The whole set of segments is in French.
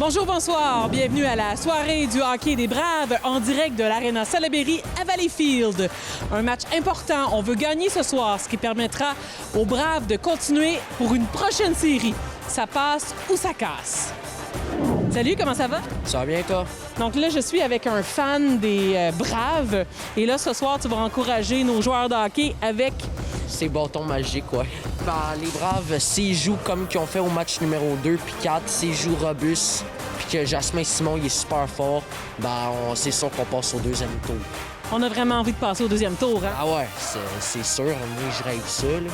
Bonjour, bonsoir. Bienvenue à la soirée du hockey des Braves en direct de l'Arena Salaberry à Valleyfield. Un match important. On veut gagner ce soir, ce qui permettra aux Braves de continuer pour une prochaine série. Ça passe ou ça casse. Salut, comment ça va? Ça va bien, toi? Donc là, je suis avec un fan des Braves. Et là, ce soir, tu vas encourager nos joueurs de hockey avec... Ces bâtons magiques, ouais. Les Braves, s'ils jouent comme qu'ils ont fait au match numéro 2 puis 4, s'ils jouent robuste, puis que Jasmin Simon il est super fort, c'est sûr qu'on passe au deuxième tour. On a vraiment envie de passer au deuxième tour, hein? Ah ouais, c'est sûr. Moi, je rêve ça, là.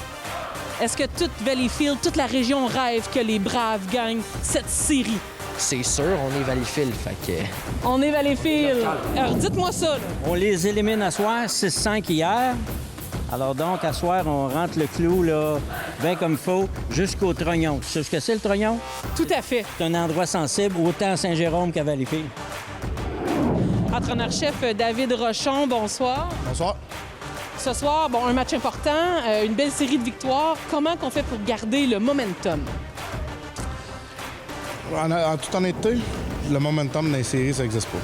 Est-ce que toute Valleyfield, toute la région rêve que les Braves gagnent cette série? C'est sûr, on est Valleyfield, fait que... On est Valleyfield. Alors, dites-moi ça, là. On les élimine à soir, 6-5 hier. Alors donc, à soir, on rentre le clou, là, bien comme il faut, jusqu'au trognon. Tu sais ce que c'est, le trognon? Tout à fait. C'est un endroit sensible, autant à Saint-Jérôme qu'à Valleyfield. Entraîneur-chef David Rochon, bonsoir. Bonsoir. Ce soir, un match important, une belle série de victoires. Comment qu'on fait pour garder le momentum? En toute honnêteté, le momentum dans les séries, ça n'existe pas.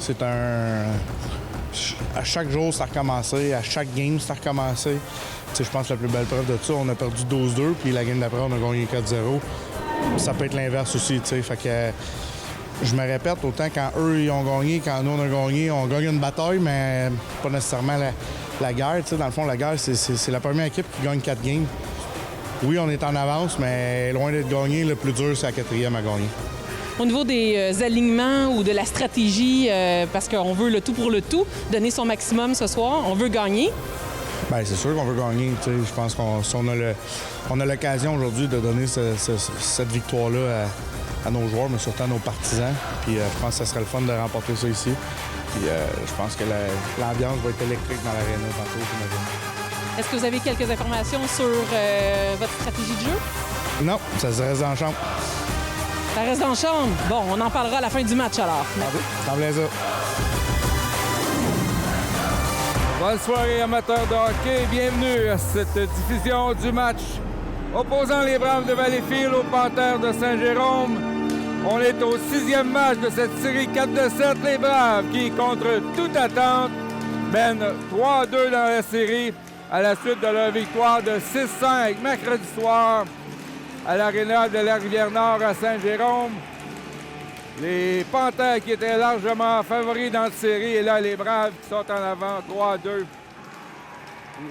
C'est un... À chaque jour, ça a recommencé. À chaque game, ça a recommencé. Je pense que la plus belle preuve de ça, on a perdu 12-2, puis la game d'après, on a gagné 4-0. Ça peut être l'inverse aussi, tu sais. Fait que je me répète, autant quand eux, ils ont gagné, quand nous, on a gagné, on gagne une bataille, mais pas nécessairement la guerre. Tu sais, dans le fond, la guerre, c'est la première équipe qui gagne 4 games. Oui, on est en avance, mais loin d'être gagné, le plus dur, c'est la quatrième à gagner. Au niveau des alignements ou de la stratégie, parce qu'on veut le tout pour le tout, donner son maximum ce soir, on veut gagner. Bien, c'est sûr qu'on veut gagner. Je pense qu'on a l'occasion aujourd'hui de donner cette victoire-là à nos joueurs, mais surtout à nos partisans. Puis je pense que ce serait le fun de remporter ça ici. Puis je pense que l'ambiance va être électrique dans l'aréna tantôt, j'imagine. Est-ce que vous avez quelques informations sur votre stratégie de jeu? Non, ça se reste dans la chambre. Ça reste dans la chambre? Bon, on en parlera à la fin du match alors. Ça me plaisir. Bonne soirée amateurs de hockey, bienvenue à cette diffusion du match opposant les Braves de Valleyfield aux Panthères de Saint-Jérôme. On est au 6e match de cette série 4-7, les Braves qui, contre toute attente, mènent 3-2 dans la série à la suite de leur victoire de 6-5 mercredi soir à l'Aréna de la Rivière-Nord à Saint-Jérôme. Les Panthères qui étaient largement favoris dans cette série, et là, les Braves qui sont en avant 3-2.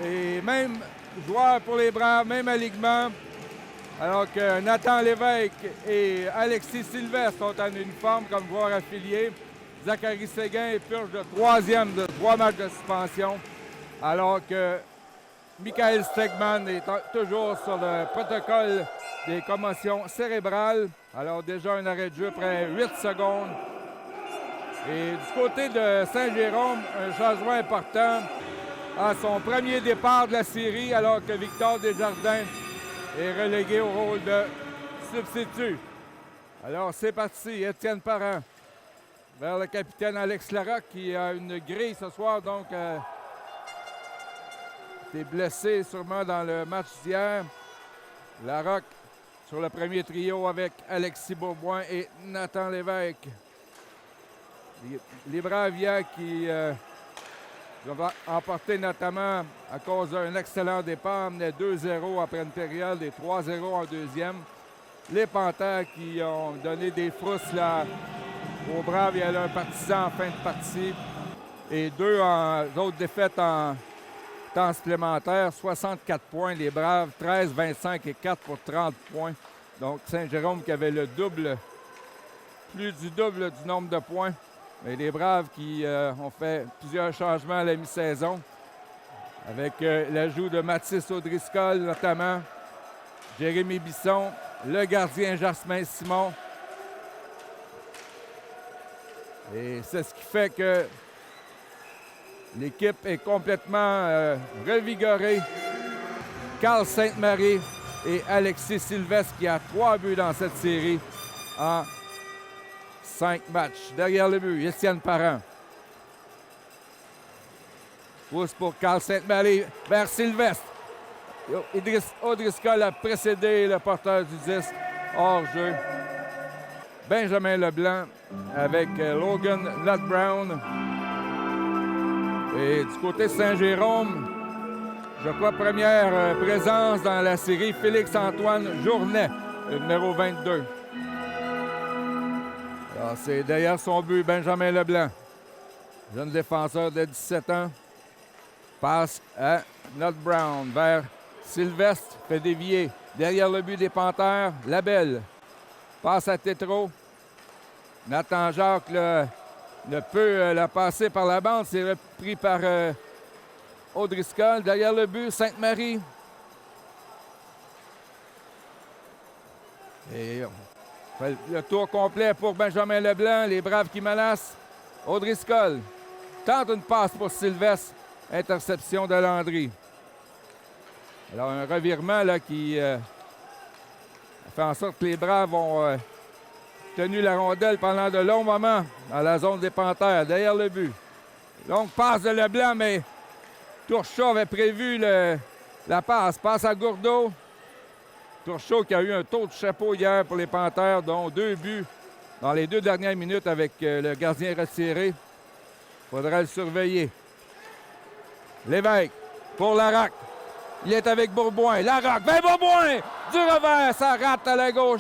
Les mêmes joueurs pour les Braves, même alignement, alors que Nathan Lévesque et Alexis Sylvestre sont en uniforme comme joueurs affiliés. Zachary Séguin purge de 3e de 3 matchs de suspension, alors que Michael Stegman est toujours sur le protocole des commotions cérébrales. Alors déjà un arrêt de jeu après 8 secondes. Et du côté de Saint-Jérôme, un changement important à son premier départ de la série, alors que Victor Desjardins est relégué au rôle de substitut. Alors c'est parti, Étienne Parent vers le capitaine Alex Larocque qui a une grille ce soir, donc était blessé sûrement dans le match d'hier. Larocque sur le premier trio avec Alexis Beauboin et Nathan Lévesque. Les Braves hier qui ont emporté notamment à cause d'un excellent départ, menaient 2-0 après une période et 3-0 en deuxième. Les Panthères qui ont donné des frousses là aux Braves. Il y a un partisan en fin de partie et 2 autres défaites en temps supplémentaire, 64 points. Les Braves, 13, 25 et 4 pour 30 points. Donc Saint-Jérôme qui avait le double, plus du double du nombre de points. Mais les Braves qui ont fait plusieurs changements à la mi-saison, avec l'ajout de Mathis O'Driscoll notamment, Jérémy Bisson, le gardien Jasmin Simon. Et c'est ce qui fait que l'équipe est complètement revigorée. Carl Sainte-Marie et Alexis Sylvestre qui a 3 buts dans cette série en 5 matchs. Derrière le but, Étienne Parent. Pousse pour Carl Sainte-Marie vers Sylvestre. O'Driscoll a précédé le porteur du disque hors jeu. Benjamin Leblanc avec Logan Nutt-Brown. Et du côté de Saint-Jérôme, je crois première présence dans la série, Félix-Antoine Journet, le numéro 22. Alors, c'est derrière son but, Benjamin Leblanc, jeune défenseur de 17 ans. Passe à Nutt-Brown vers Sylvestre, fait dévier derrière le but des Panthères. Labelle passe à Tétrault. Nathan Jacques ne peut la passer par la bande. C'est repris par O'Driscoll. Derrière le but, Sainte-Marie. Et on fait le tour complet pour Benjamin Leblanc. Les Braves qui menacent. O'Driscoll tente une passe pour Sylvestre. Interception de Landry. Alors, un revirement là, qui fait en sorte que les Braves ont tenu la rondelle pendant de longs moments dans la zone des Panthères, derrière le but. Longue passe de Leblanc, mais Turchot avait prévu la passe. Passe à Gourdeau. Turchot qui a eu un tour de chapeau hier pour les Panthères, dont 2 buts dans les 2 dernières minutes avec le gardien retiré. Il faudra le surveiller. Lévesque pour Larocque. Il est avec Bourboin. Larocque, Bourboin! Du revers, ça rate à la gauche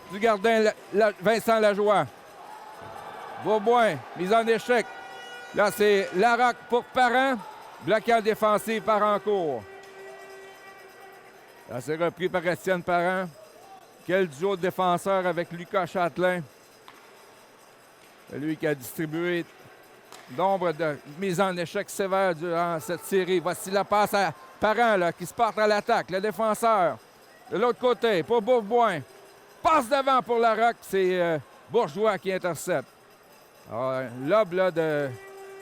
du gardien Vincent Lajoie. Bourboin, mise en échec. Là, c'est Larocque pour Parent. Bloqué en défensive par Encourt. Là, c'est repris par Étienne Parent. Quel duo de défenseurs avec Lucas Châtelain. Lui qui a distribué nombre de mises en échec sévères durant cette série. Voici la passe à Parent là, qui se porte à l'attaque. Le défenseur de l'autre côté pour Bourboin. Passe devant pour Larocque. C'est Bourgeois qui intercepte. Alors, lob là, de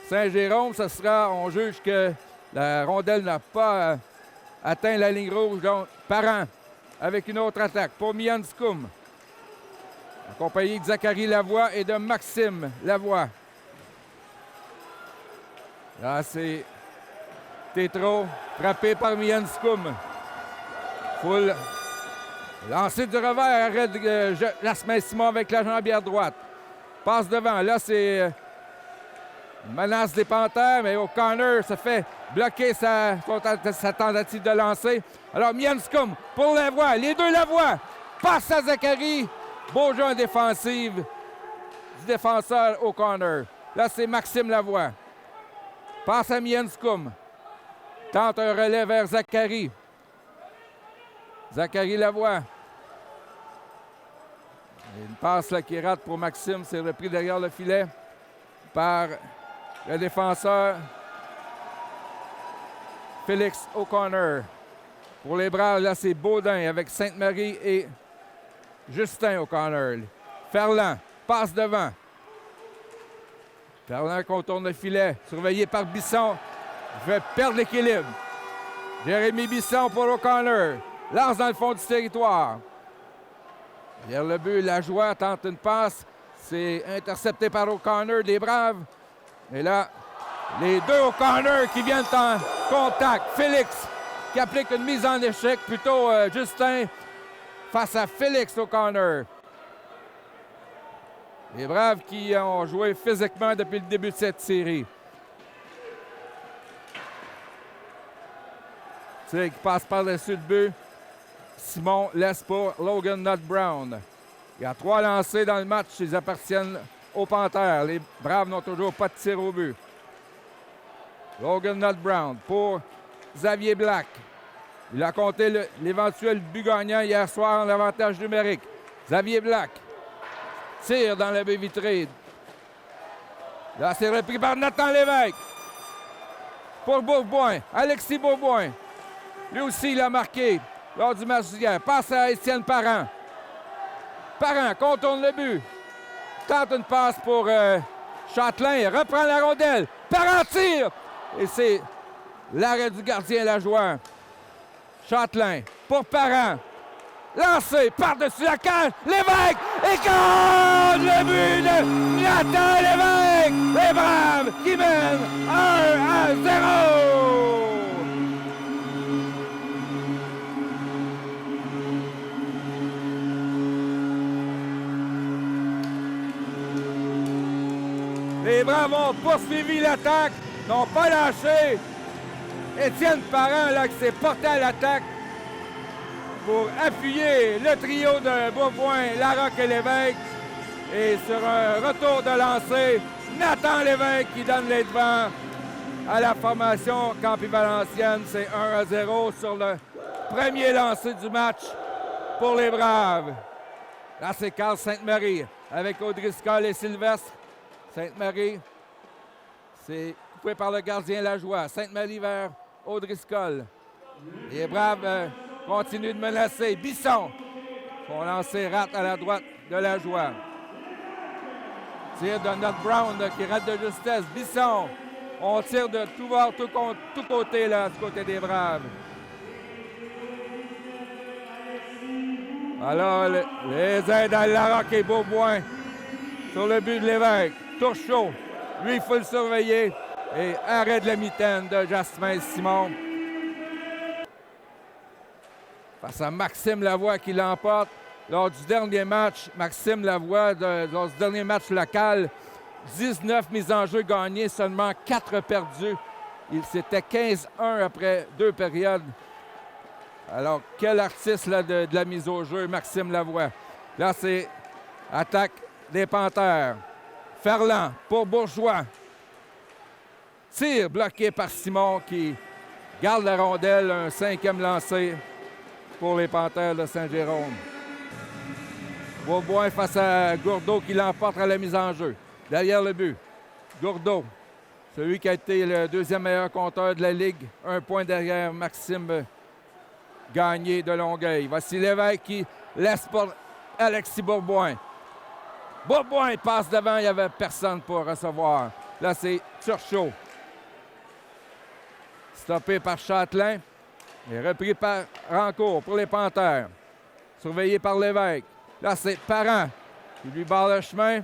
Saint-Jérôme, ce sera, on juge que la rondelle n'a pas atteint la ligne rouge. Donc, Parent avec une autre attaque pour Mian Scoum. Accompagné de Zachary Lavoie et de Maxime Lavoie. Là, c'est Tétrault, frappé par Mian Scoum. Full. Lancé du revers, arrête Jasmin-Simon avec la jambière droite. Passe devant. Là, c'est une menace des Panthères, mais au corner, ça fait bloquer sa tentative de lancer. Alors, Mian Scoum pour Lavoie. Les deux Lavoie. Passe à Zachary. Beau jeu en défensive du défenseur au corner. Là, c'est Maxime Lavoie. Passe à Mian Scoum. Tente un relais vers Zachary. Zachary Lavoie. Une passe là, qui rate pour Maxime. C'est repris derrière le filet par le défenseur Félix O'Connor. Pour les Braves, là, c'est Baudin avec Sainte-Marie et Justin O'Connor. Ferland passe devant. Ferland contourne le filet. Surveillé par Bisson. Il fait perdre l'équilibre. Jérémy Bisson pour O'Connor. Lance dans le fond du territoire. Derrière le but, Lajoie tente une passe. C'est intercepté par O'Connor des Braves. Et là, les deux O'Connor qui viennent en contact. Félix qui applique une mise en échec. Plutôt Justin face à Félix O'Connor. Les Braves qui ont joué physiquement depuis le début de cette série. C'est qui passe par-dessus le but. Simon laisse pour Logan Nutt-Brown. Il y a 3 lancés dans le match. Ils appartiennent aux Panthères. Les Braves n'ont toujours pas de tir au but. Logan Nutt-Brown pour Xavier Black. Il a compté l'éventuel but gagnant hier soir en avantage numérique. Xavier Black tire dans la baie vitrée. Là, c'est repris par Nathan Lévesque. Pour Bourboin. Alexis Bourboin. Lui aussi, il a marqué lors du match d'hier. Passe à Étienne Parent. Parent contourne le but. Tente une passe pour Châtelain. Il reprend la rondelle. Parent tire. Et c'est l'arrêt du gardien Lajoie. Châtelain pour Parent. Lancé par-dessus la cage. Lévesque écarte le but de Nathan Lévesque. Les Braves qui mènent 1-0. Les Braves ont poursuivi l'attaque, n'ont pas lâché. Étienne Parent, là, qui s'est porté à l'attaque pour appuyer le trio de Bourboin, Larocque et Lévesque. Et sur un retour de lancer, Nathan Lévesque qui donne les devants à la formation Campy-Valenciennes. C'est 1-0 sur le premier lancer du match pour les Braves. Là, c'est Carl Sainte-Marie avec O'Driscoll et Sylvestre. Sainte-Marie, c'est coupé par le gardien Lajoie. Sainte-Marie vers O'Driscoll. Les Braves continuent de menacer. Bisson, son lancer rate à la droite de Lajoie. Tire de Nut Brown qui rate de justesse. Bisson, on tire de tout bord, tout côté, là, du côté des Braves. Alors, les aides à Larocque et Bourboin sur le but de Lévesque. Touche chaud. Lui, il faut le surveiller. Et arrêt de la mitaine de Jasmin Simon. Face à Maxime Lavoie qui l'emporte. Lors du dernier match, Maxime Lavoie, lors du dernier match local, 19 mises en jeu gagnées, seulement 4 perdues. C'était 15-1 après 2 périodes. Alors, quel artiste là, de la mise au jeu, Maxime Lavoie. Là, c'est attaque des Panthères. Ferland pour Bourgeois. Tir bloqué par Simon qui garde la rondelle. Un 5e lancé pour les Panthères de Saint-Jérôme. Bourboin face à Gourdeau qui l'emporte à la mise en jeu. Derrière le but, Gourdeau, celui qui a été le 2e meilleur compteur de la Ligue. 1 point derrière Maxime Gagné de Longueuil. Voici Lévesque qui laisse pour Alexis Bourboin. Bourboin passe devant, il n'y avait personne pour recevoir. Là, c'est Turchot. Stoppé par Châtelain et repris par Rancourt pour les Panthères. Surveillé par Lévesque. Là, c'est Parent qui lui barre le chemin.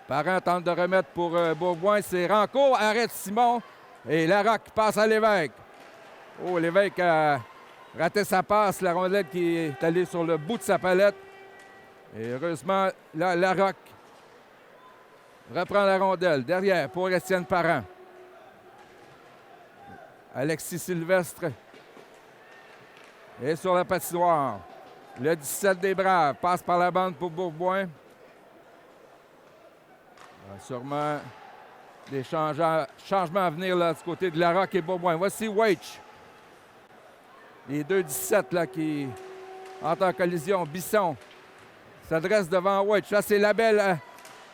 Parent tente de remettre pour Bourboin. C'est Rancourt, arrête Simon. Et Larocque passe à Lévesque. Oh, Lévesque a raté sa passe. La rondelle qui est allée sur le bout de sa palette. Et heureusement, là, Larocque reprend la rondelle. Derrière pour Étienne Parent. Alexis Sylvestre est sur la patinoire. Le 17 des Braves passe par la bande pour Bourboin. Sûrement des changements à venir là, du côté de Larocque et Bourboin. Voici Weitch. Les 2-17 là, qui entrent en collision. Bisson s'adresse devant Weitch. Là, c'est Labelle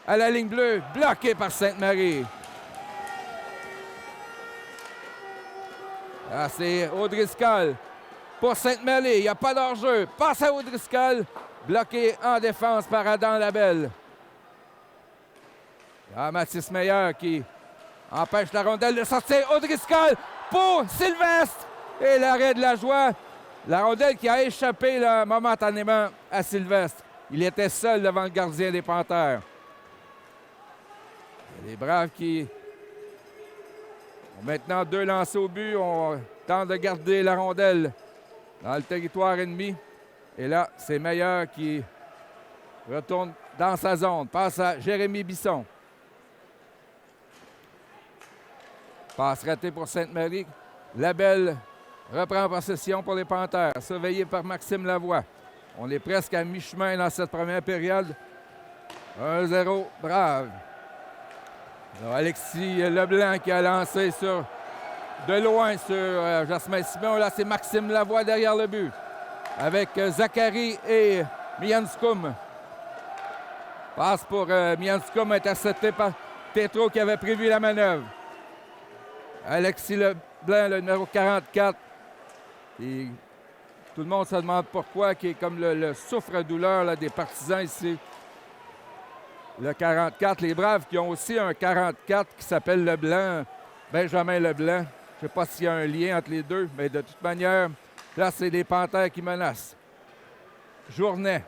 à la ligne bleue, bloqué par Sainte-Marie. Là, c'est O'Driscoll pour Sainte-Marie. Il n'y a pas d'hors-jeu. Passe à O'Driscoll, bloqué en défense par Adam Labelle. Ah, Mathis Meilleur qui empêche la rondelle de sortir. O'Driscoll pour Sylvestre. Et l'arrêt de Lajoie. La rondelle qui a échappé là, momentanément à Sylvestre. Il était seul devant le gardien des Panthères. Les Braves qui ont maintenant 2 lancés au but. On tente de garder la rondelle dans le territoire ennemi. Et là, c'est Meilleur qui retourne dans sa zone. Passe à Jérémy Bisson. Passe ratée pour Sainte-Marie. Labelle reprend possession pour les Panthères, surveillé par Maxime Lavoie. On est presque à mi-chemin dans cette première période. 1-0, Brave. Alors, Alexis Leblanc qui a lancé de loin sur Jasmin Simon. Là, c'est Maxime Lavoie derrière le but. Avec Zachary et Mianscoum. Passe pour Mianscoum, intercepté par Tétro qui avait prévu la manœuvre. Alexis Leblanc, le numéro 44. Et tout le monde se demande pourquoi, qui est comme le souffre-douleur là, des partisans ici. Le 44, les Braves qui ont aussi un 44 qui s'appelle Leblanc, Benjamin Leblanc. Je ne sais pas s'il y a un lien entre les deux, mais de toute manière, là, c'est les Panthères qui menacent. Journet.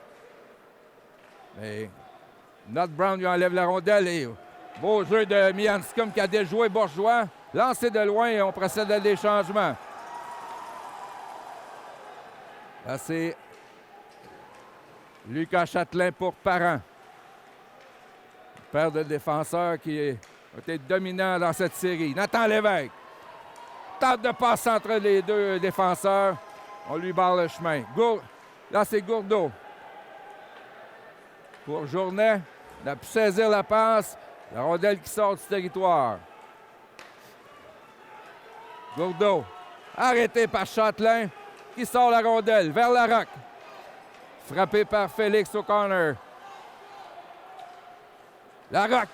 Mais Nut Brown lui enlève la rondelle et beau jeu de Mianscom qui a déjoué Bourgeois. Lancé de loin et on procède à des changements. Là, c'est Lucas Châtelain pour Parent. Paire de défenseurs qui ont été dominants dans cette série. Nathan Lévesque tente de passer entre les deux défenseurs. On lui barre le chemin. Là, c'est Gourdeau. Pour Journet, il a pu saisir la passe. La rondelle qui sort du territoire. Gourdeau, arrêté par Châtelain, qui sort la rondelle vers la roque. Frappé par Félix O'Connor. La roque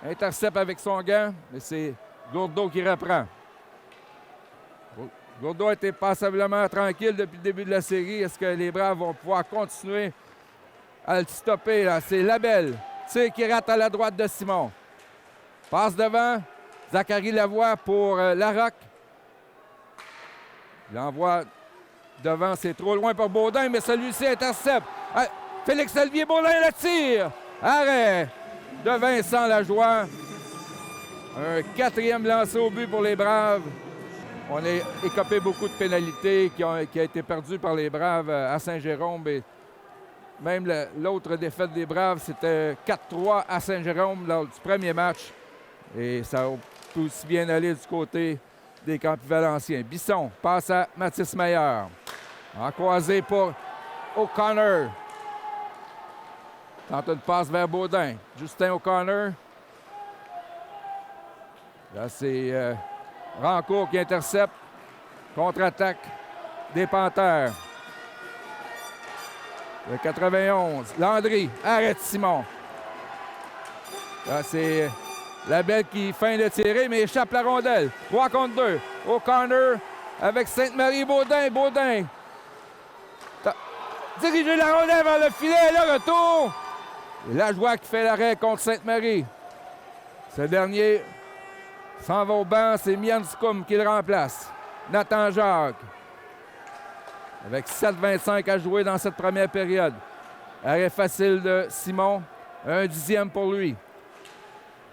intercepte avec son gant, mais c'est Gourdeau qui reprend. Gourdeau a été passablement tranquille depuis le début de la série. Est-ce que les Braves vont pouvoir continuer à le stopper? Là? C'est Labelle. Tir qui rate à la droite de Simon. Passe devant. Zachary Lavoie pour Larocque. Il envoie devant. C'est trop loin pour Baudin, mais celui-ci intercepte. Félix-Olivier Baudin le tire. Arrêt de Vincent Lajoie. Un 4e lancé au but pour les Braves. On a écopé beaucoup de pénalités qui a été perdues par les Braves à Saint-Jérôme. Et même l'autre défaite des Braves, c'était 4-3 à Saint-Jérôme lors du premier match. Et ça a tout aussi bien allé du côté des Campus Valenciens. Bisson passe à Mathis Meyer. En croisé pour O'Connor. Tente une passe vers Baudin. Justin O'Connor. Là, c'est Rancourt qui intercepte. Contre-attaque des Panthères. Le 91. Landry arrête Simon. Là, c'est Labelle qui feint de tirer, mais échappe la rondelle. 3 contre 2. O'Connor avec Sainte-Marie Baudin. Baudin. Diriger la rondelle vers le filet. Le retour. Et Lajoie qui fait l'arrêt contre Sainte-Marie. Ce dernier s'en va au banc. C'est Mian Scoum qui le remplace. Nathan Jacques. Avec 7,25 à jouer dans cette première période. Arrêt facile de Simon. 1/10 pour lui.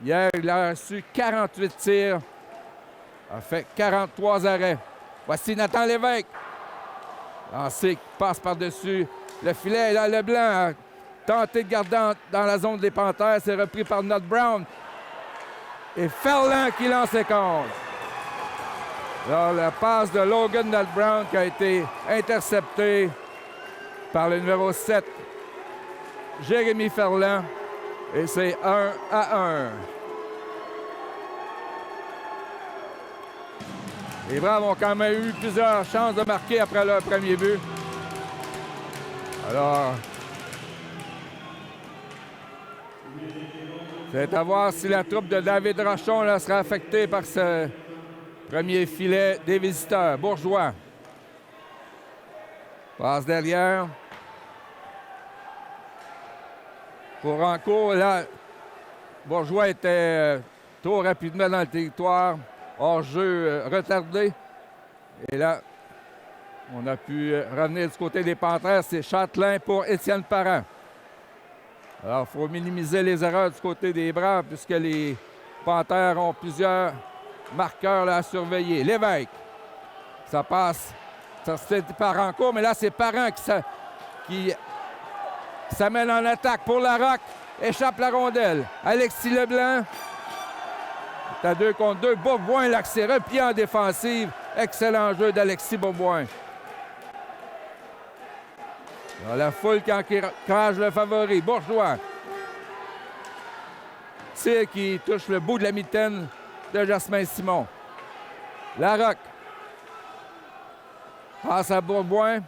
Hier, il a reçu 48 tirs. A fait 43 arrêts. Voici Nathan Lévesque. Lancé qui passe par-dessus le filet. Là, Leblanc a tenté de garder dans la zone des Panthères. C'est repris par Nott Brown. Et Ferland qui lance les comptes. Alors, la passe de Logan Nott Brown qui a été interceptée par le numéro 7, Jérémy Ferland. Et c'est 1-1. Les Braves ont quand même eu plusieurs chances de marquer après leur premier but. Alors, c'est à voir si la troupe de David Rochon là, sera affectée par ce premier filet des visiteurs. Bourgeois. Passe derrière. Pour Rancourt, là, Bourgeois était trop rapidement dans le territoire. Hors-jeu retardé. Et là, on a pu revenir du côté des Panthères. C'est Châtelain pour Étienne Parent. Alors, il faut minimiser les erreurs du côté des Braves puisque les Panthères ont plusieurs marqueurs là, à surveiller. Lévesque. Ça passe. Ça se fait par Rancourt, mais là, c'est Parent qui s'amène en attaque pour Larocque. Échappe la rondelle. Alexis Leblanc. C'est à 2 contre 2. Bourboin, l'accès replié en défensive. Excellent jeu d'Alexis Bourboin. Alors, la foule qui encourage le favori. Bourgeois. Tir qui touche le bout de la mitaine de Jasmin Simon. Larocque. Passe à Bourboin.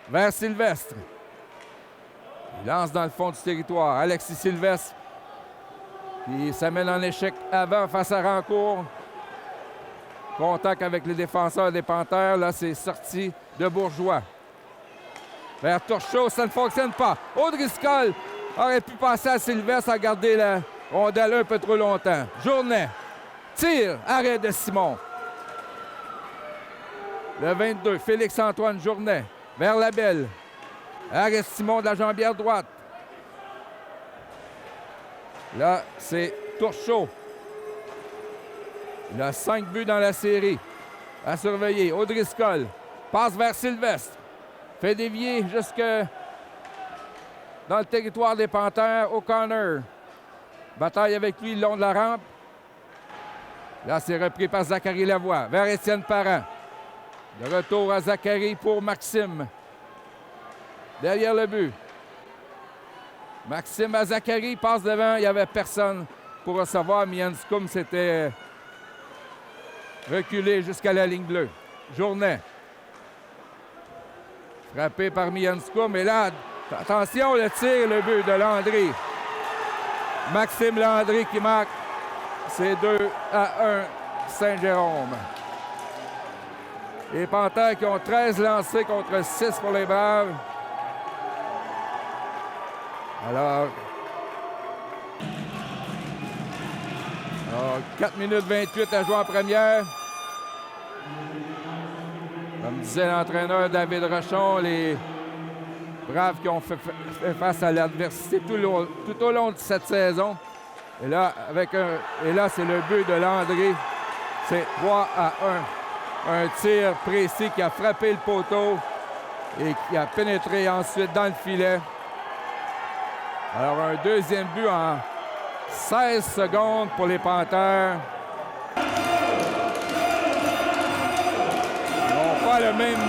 Vers Sylvestre. Il lance dans le fond du territoire. Alexis Sylvestre qui s'amène en échec avant face à Rancourt. Contact avec les défenseurs des Panthères. Là, c'est sorti de Bourgeois. Vers Turchot, ça ne fonctionne pas. O'Driscoll aurait pu passer à Sylvestre à garder la rondelle un peu trop longtemps. Journet. Tire. Arrêt de Simon. Le 22, Félix-Antoine Journet. Vers Labelle. Arrêt Simon de la jambière droite. Là, c'est Turchot. Il a 5 buts dans la série. À surveiller. O'Driscoll passe vers Sylvestre. Fait dévier jusque dans le territoire des Panthères. O'Connor. Bataille avec lui le long de la rampe. Là, c'est repris par Zachary Lavoie vers Étienne Parent. De retour à Zachary pour Maxime. Derrière le but. Maxime à Zachary, passe devant. Il n'y avait personne pour recevoir. Mianscum s'était reculé jusqu'à la ligne bleue. Journet. Frappé par Mianscum. Et là, attention, le tir, le but de Landry. Maxime Landry qui marque. C'est 2-1 Saint-Jérôme. Les Panthères qui ont 13 lancés contre 6 pour les Braves. Alors 4 minutes 28 à jouer en première. Comme disait l'entraîneur David Rochon, les Braves qui ont fait face à l'adversité tout au long de cette saison. Et là, c'est le but de Landry. C'est 3-1. Un tir précis qui a frappé le poteau et qui a pénétré ensuite dans le filet. Alors, un deuxième but en 16 secondes pour les Panthères. Ils n'ont pas le même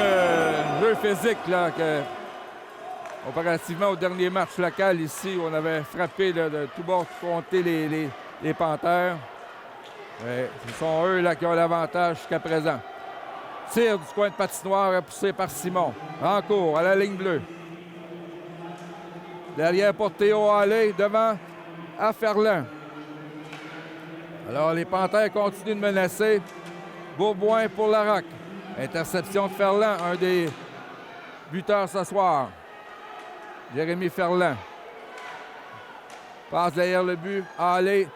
jeu physique là, que comparativement au dernier match local ici, où on avait frappé là, de tout bord compter les Panthères. Mais ce sont eux là, qui ont l'avantage jusqu'à présent. Tir du coin de patinoire repoussé par Simon. En cours à la ligne bleue. Derrière pour Théo Halley, devant à Ferland. Alors les Panthères continuent de menacer. Beauboin pour Larocque. Interception de Ferland, un des buteurs ce soir. Jérémy Ferland. Passe derrière le but. Halley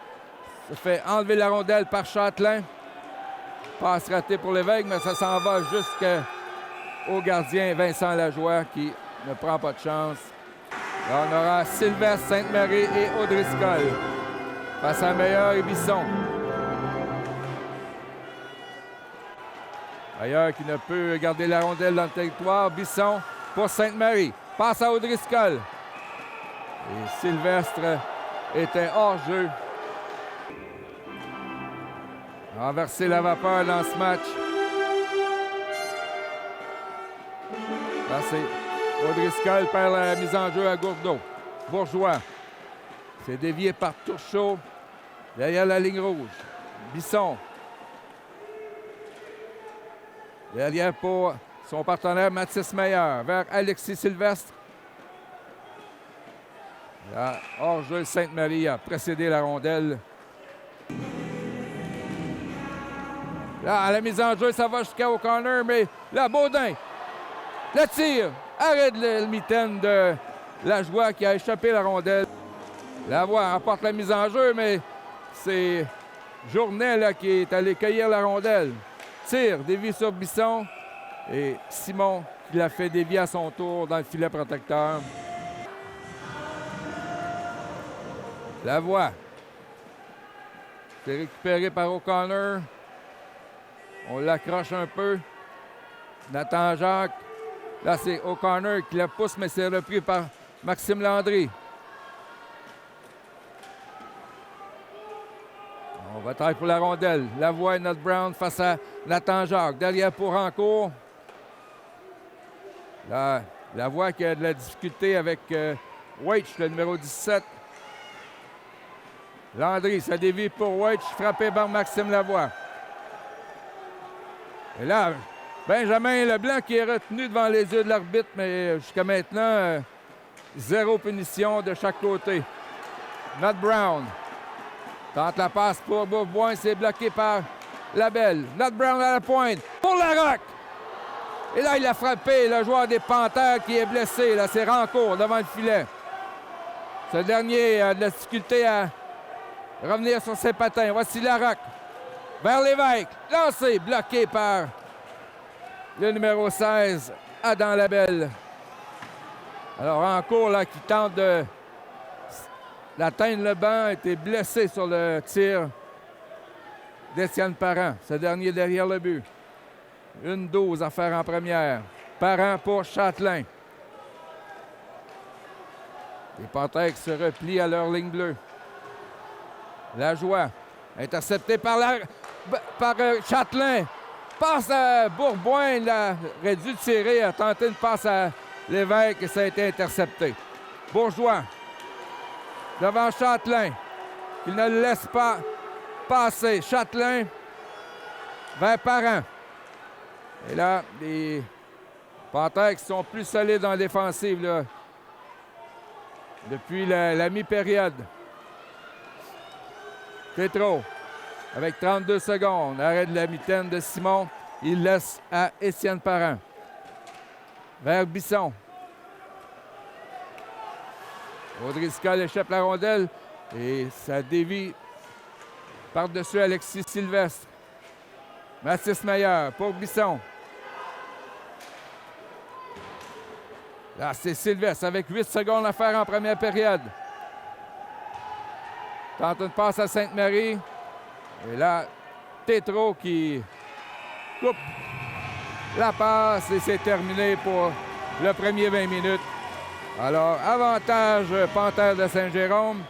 se fait enlever la rondelle par Châtelain. Passe ratée pour Lévesque, mais ça s'en va jusqu'au gardien Vincent Lajoie qui ne prend pas de chance. Là, on aura Sylvestre, Sainte-Marie et Audriscoll. Face à Meilleur et Bisson. Ailleurs qui ne peut garder la rondelle dans le territoire. Bisson pour Sainte-Marie. Passe à Audriscoll. Et Sylvestre était hors jeu. Renverser la vapeur dans ce match. Là, c'est Audriscoll perd la mise en jeu à Gourdeau. Bourgeois. C'est dévié par Turchot. Derrière la ligne rouge. Bisson. Derrière pour son partenaire Mathis Meilleur. Vers Alexis Sylvestre. Là, hors jeu, Sainte-Marie a précédé la rondelle. Là, à la mise en jeu, ça va jusqu'au corner, mais là, Baudin, le tir, arrête le mitaine de Lajoie qui a échappé la rondelle. Lavoie remporte la mise en jeu, mais c'est Journet là, qui est allé cueillir la rondelle. Tire, dévie sur Bisson, et Simon qui l'a fait dévier à son tour dans le filet protecteur. Lavoie. C'est récupéré par O'Connor. On l'accroche un peu. Nathan Jacques. Là, c'est O'Connor qui la pousse, mais c'est repris par Maxime Landry. On bataille pour la rondelle. Lavoie et Nat Brown face à Nathan Jacques. Derrière pour Rancourt. Là, Lavoie qui a de la difficulté avec Weitch, le numéro 17. Landry, ça dévie pour Weitch, frappé par Maxime Lavoie. Et là, Benjamin Leblanc qui est retenu devant les yeux de l'arbitre, mais jusqu'à maintenant, zéro punition de chaque côté. Nat Brown tente la passe pour Beauboin, c'est bloqué par Labelle. Nat Brown à la pointe pour Larocque. Et là, il a frappé le joueur des Panthères qui est blessé. Là, c'est Rancourt devant le filet. Ce dernier a de la difficulté à revenir sur ses patins. Voici Larocque. Vers Lévesque. Lancé, bloqué par le numéro 16, Adam Labelle. Alors, Rancourt, là, qui tente d'atteindre le banc, a été blessé sur le tir d'Étienne Parent. Ce dernier derrière le but. 1-12 à faire en première. Parent pour Châtelain. Les Panthères qui se replient à leur ligne bleue. La joie. Intercepté par Châtelain. Passe à Bourboin. Il aurait dû tirer, a tenté une passe à Lévesque et ça a été intercepté. Bourgeois. Devant Châtelain. Il ne le laisse pas passer. Châtelain vers Parent. Et là, les Panthères qui sont plus solides en défensive là, depuis la mi-période. Tétro, avec 32 secondes, arrêt de la mitaine de Simon. Il laisse à Étienne Parent. Vers Bisson. Audrey Scott échappe la rondelle et ça dévie par-dessus Alexis Sylvestre. Mathis Meyer pour Bisson. Là, c'est Sylvestre avec 8 secondes à faire en première période. Tente une passe à Sainte-Marie. Et là, Tétro qui coupe la passe et c'est terminé pour le premier 20 minutes. Alors, avantage Panthères de Saint-Jérôme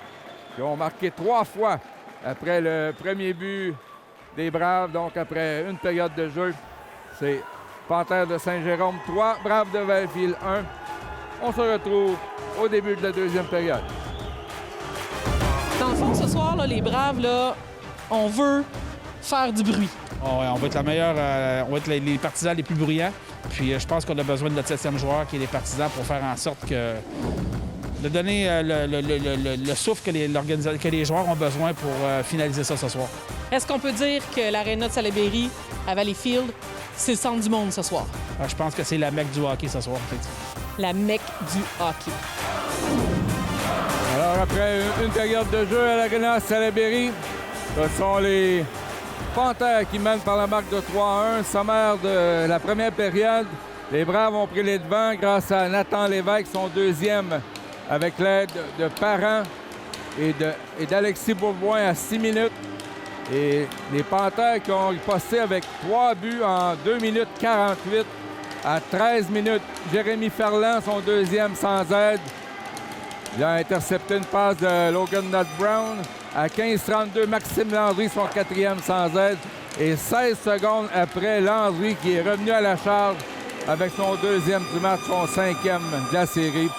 qui ont marqué 3 fois après le premier but des Braves. Donc, après une période de jeu, c'est Panthères de Saint-Jérôme 3, Braves de Valleyfield 1. On se retrouve au début de la deuxième période. Dans le fond, ce soir, là, les Braves, là, on veut faire du bruit. Oh, ouais, on va être la meilleure, on va être les partisans les plus bruyants. Puis je pense qu'on a besoin de notre 7e joueur qui est les partisans pour faire en sorte que de donner le souffle que les joueurs ont besoin pour finaliser ça ce soir. Est-ce qu'on peut dire que l'Aréna de Salaberry à Valleyfield, c'est le centre du monde ce soir? Je pense que c'est la mecque du hockey ce soir, effectivement. La mecque du hockey. Alors, après une période de jeu à l'Aréna Salaberry, ce sont les Panthères qui mènent par la marque de 3-1. Sommaire de la première période. Les Braves ont pris les devants grâce à Nathan Lévesque, son deuxième, avec l'aide de Parent et d'Alexis Bourboin à 6 minutes. Et les Panthères qui ont posté avec 3 buts en 2 minutes 48 à 13 minutes. Jérémy Ferland, son deuxième sans aide. Il a intercepté une passe de Logan Nutt-Brown. À 15-32, Maxime Landry, son quatrième sans aide. Et 16 secondes après, Landry qui est revenu à la charge avec son deuxième du match, son 5e de la série,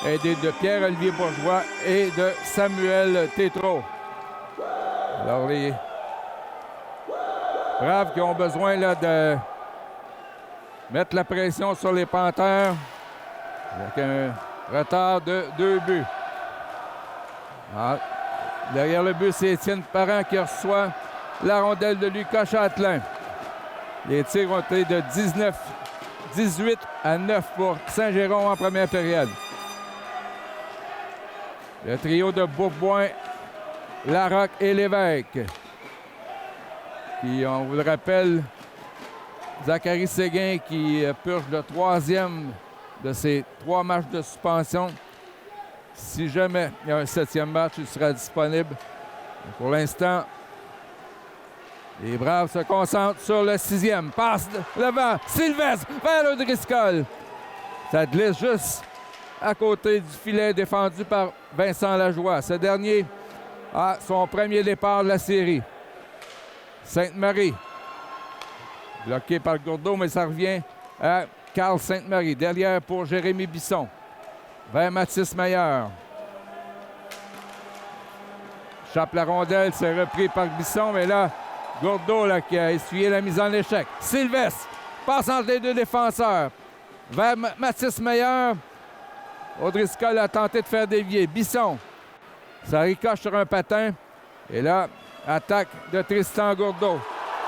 aidé de Pierre-Olivier Bourgeois et de Samuel Tétro. Alors, les Braves qui ont besoin là, de mettre la pression sur les Panthères avec un retard de 2 buts. Derrière le but, c'est Étienne Parent qui reçoit la rondelle de Lucas Châtelain. Les tirs ont été de 18 à 9 pour Saint-Jérôme en première période. Le trio de Bourboin, Larocque et Lévesque. Qui, on vous le rappelle, Zachary Séguin qui purge le 3e de ses 3 matchs de suspension. Si jamais il y a un 7e match, il sera disponible. Pour l'instant, les Braves se concentrent sur le 6e. Passe devant, Sylvestre vers O'Driscoll. Ça glisse juste à côté du filet défendu par Vincent Lajoie. Ce dernier a son premier départ de la série. Sainte-Marie, bloqué par Gourdeau, mais ça revient à Carl Sainte-Marie. Derrière pour Jérémy Bisson. Vers Mathis Meyer. Chape la rondelle, c'est repris par Bisson, mais là, Gourdeau là, qui a essuyé la mise en échec. Sylvestre passe entre les deux défenseurs. Vers Mathis Meyer. O'Driscoll a tenté de faire dévier. Bisson, ça ricoche sur un patin. Et là, attaque de Tristan Gourdeau.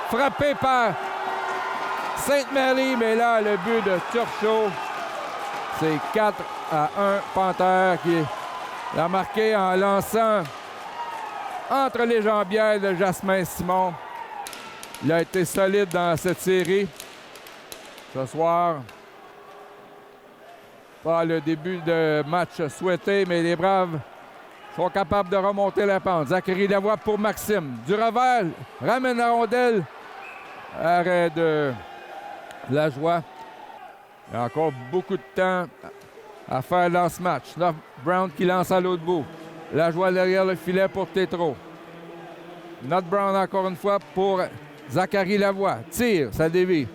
Frappé par Sainte-Marie, mais là, le but de Turchot, c'est 4-1 Panthères qui l'a marqué en lançant entre les jambières de Jasmin Simon. Il a été solide dans cette série. Ce soir, pas le début de match souhaité, mais les Braves sont capables de remonter la pente. Zachary Lavoie pour Maxime. Du revers, ramène la rondelle. Arrêt de Lajoie. Il y a encore beaucoup de temps à faire dans ce match. Brown qui lance à l'autre bout. Lajoie derrière le filet pour Tétro. Not Brown encore une fois pour Zachary Lavoie. Tire, ça dévie.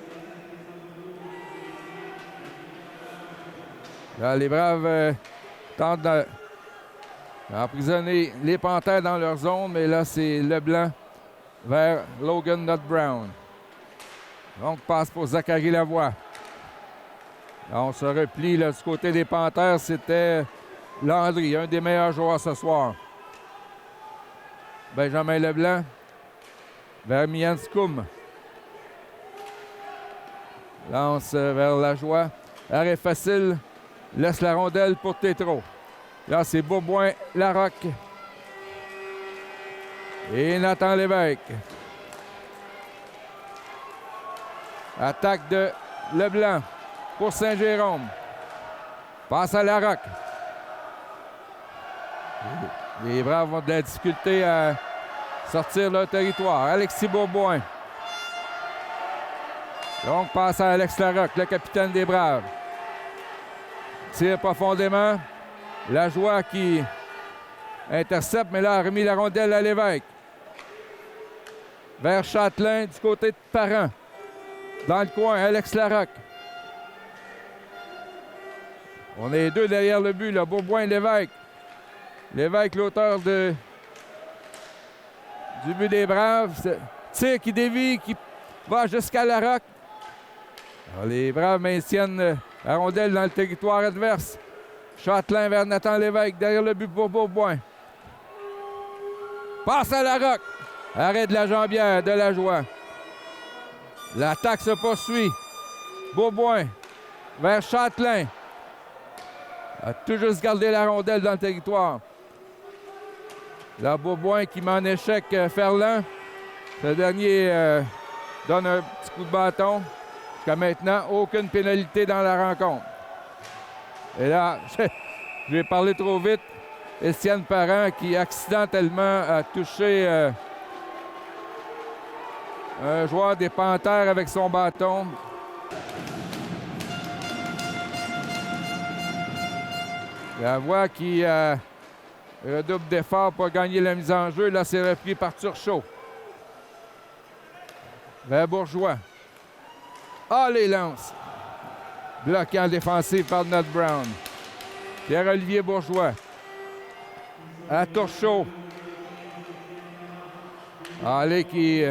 Là, les Braves tentent d'emprisonner les Panthères dans leur zone, mais là, c'est Leblanc vers Logan Not Brown. Donc, passe pour Zachary Lavoie. Là, on se replie là, du côté des Panthères. C'était Landry, un des meilleurs joueurs ce soir. Benjamin Leblanc vers Mian Scoum. Lance vers Lajoie. Arrêt facile. Laisse la rondelle pour Tétro. Là, c'est Beauboin, Larocque. Et Nathan Lévesque. Attaque de Leblanc pour Saint-Jérôme. Passe à Larocque. Les Braves ont de la difficulté à sortir leur territoire. Alexis Beauboin. Donc, passe à Alex Larocque, le capitaine des Braves. Tire profondément. Lajoie qui intercepte, mais là, a remis la rondelle à Lévesque. Vers Châtelain, du côté de Parent. Dans le coin, Alex Larocque. On est deux derrière le but, là. Beauboin et Lévesque. Lévesque, l'auteur du but des Braves. Tir qui dévie, qui va jusqu'à Larocque. Alors, les Braves maintiennent la rondelle dans le territoire adverse. Châtelain vers Nathan Lévesque, derrière le but pour Beauboin. Passe à Larocque. Arrêt de la jambière de Lajoie. L'attaque se poursuit. Beauboin vers Châtelain. A tout juste gardé la rondelle dans le territoire. Là, Beauboin qui met en échec Ferland. Ce dernier donne un petit coup de bâton. Jusqu'à maintenant, aucune pénalité dans la rencontre. Et là, je vais parler trop vite. Estienne Parent qui accidentellement a touché un joueur des Panthères avec son bâton. Lavoie qui redouble d'efforts pour gagner la mise en jeu. Là, c'est repris par Turchot. Vers Bourgeois. Ah, les lances. Bloqué en défensive par Not Brown. Pierre-Olivier Bourgeois. À Turchot. Allez qui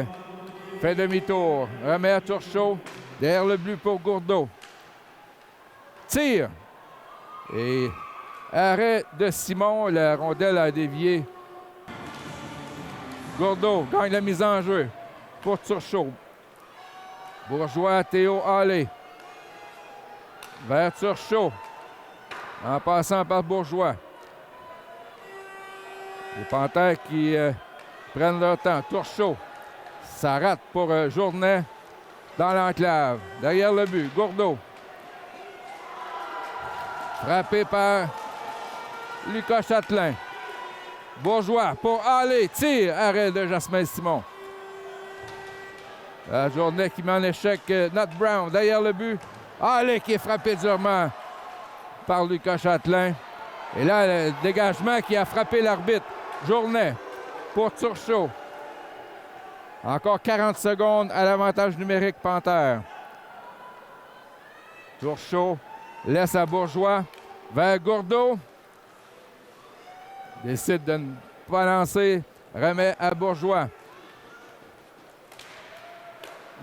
fait demi-tour. Remet à Turchot. Derrière le but pour Gourdeau. Tire. Et arrêt de Simon. La rondelle a dévié. Gourdeau gagne la mise en jeu pour Turchot. Bourgeois, Théo Hallé. Vers Turchot. En passant par Bourgeois. Les Panthères qui prennent leur temps. Turchot. Ça rate pour Journet dans l'enclave. Derrière le but, Gourdeau. Frappé par Lucas Châtelain. Bourgeois pour Hallé. Tire. Arrêt de Jasmin Simon. La Journée qui met en échec Not Brown. Derrière le but, Hallé qui est frappé durement par Lucas Châtelain. Et là, le dégagement qui a frappé l'arbitre. Journée pour Turchot. Encore 40 secondes à l'avantage numérique Panthère. Turchot laisse à Bourgeois vers Gourdeau. Décide de ne pas lancer. Remet à Bourgeois.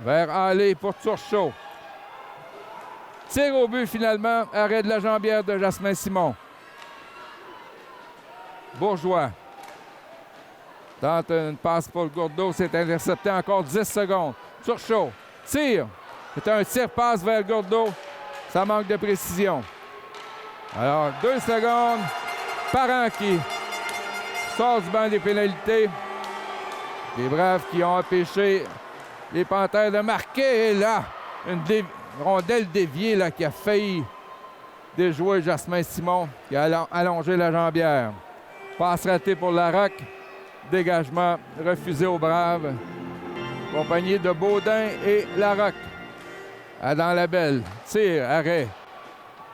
Vers Hallé pour Turchot. Tire au but finalement. Arrêt de la jambière de Jasmin Simon. Bourgeois. Tente une passe pour le Gourdeau. C'est intercepté encore 10 secondes. Turchot. Tire. C'est un tir-passe vers Gourdeau. Ça manque de précision. Alors, 2 secondes. Parent qui sort du banc des pénalités. Les Braves qui ont empêché les Panthères de marquer. Et là, une rondelle déviée là, qui a failli déjouer Jasmin Simon, qui a allongé la jambière. Passe ratée pour Larocque. Dégagement refusé aux Braves. Accompagné de Baudin et Larocque. Adam Labelle. Tire, arrêt.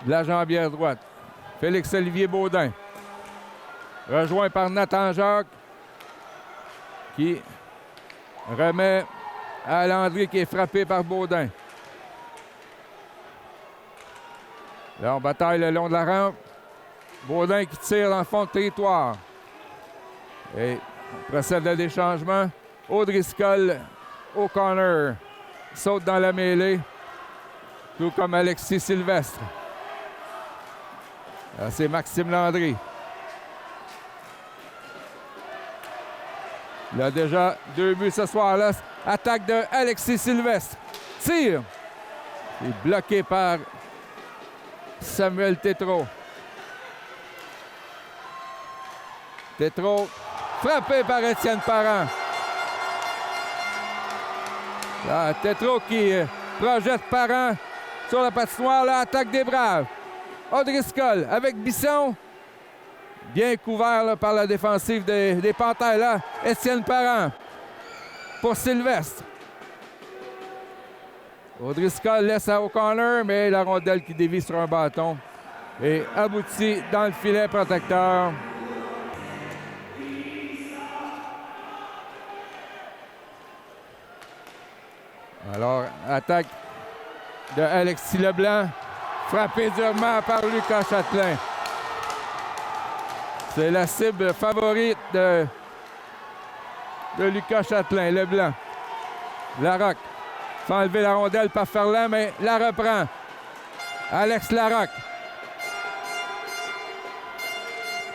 De la jambière droite. Félix-Olivier Baudin. Rejoint par Nathan Jacques. Qui Remet à Landry qui est frappé par Baudin. Là, on bataille le long de la rampe. Baudin qui tire dans le fond de territoire. Et on procède à des changements. O'Driscoll au corner. Saute dans la mêlée. Tout comme Alexis Sylvestre. Là, c'est Maxime Landry. Il a déjà 2 buts ce soir-là. Attaque de Alexis Sylvestre. Tire. Il est bloqué par Samuel Tétrault. Tétrault frappé par Étienne Parent. Là, Tétrault qui projette Parent sur la patinoire. Là, attaque des Braves. O'Driscoll avec Bisson. Bien couvert là, par la défensive des Panthères. Là, Étienne Parent pour Sylvestre. O'Driscoll laisse au corner, mais la rondelle qui dévie sur un bâton et aboutit dans le filet protecteur. Alors, attaque de Alexis Leblanc, frappé durement par Lucas Châtelain. C'est la cible favorite de Lucas Châtelain, Leblanc. Larocque fait enlever la rondelle par Ferland, mais la reprend. Alex Larocque.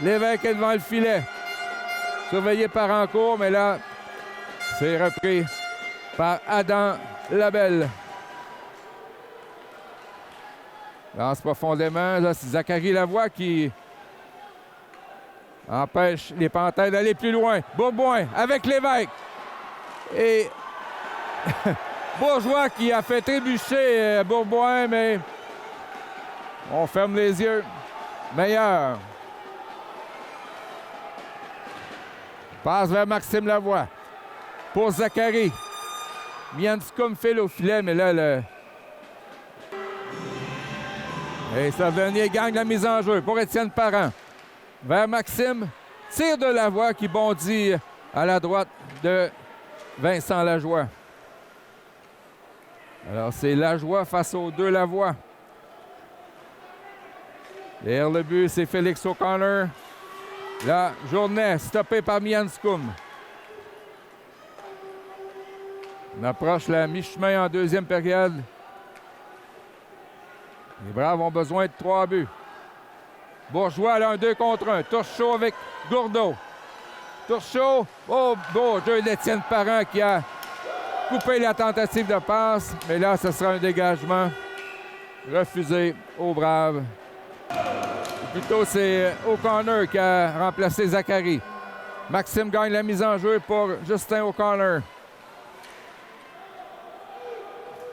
Lévesque est devant le filet. Surveillé par Rancourt, mais là, c'est repris par Adam Labelle. Lance profondément. Là, c'est Zachary Lavoie qui empêche les Panthères d'aller plus loin. Bourboin avec Lévesque. Et Bourgeois qui a fait trébucher Bourboin, mais on ferme les yeux. Meilleur. Passe vers Maxime Lavoie. Pour Zachary. Mianscum file au filet, mais là, Et Savenier gagne la mise en jeu pour Étienne Parent. Vers Maxime. Tir de Lavoie qui bondit à la droite de Vincent Lajoie. Alors, c'est Lajoie face aux 2 Lavoie. Derrière le but, c'est Félix O'Connor. La journée stoppée par Mianscum. On approche la mi-chemin en deuxième période. Les Braves ont besoin de 3 buts. Bourgeois, là, un 2 contre 1. Turchot avec Gourdeau. Turchot, oh, beau jeu d'Étienne Parent qui a coupé la tentative de passe. Mais là, ce sera un dégagement refusé aux Braves. Plutôt, c'est O'Connor qui a remplacé Zachary. Maxime gagne la mise en jeu pour Justin O'Connor.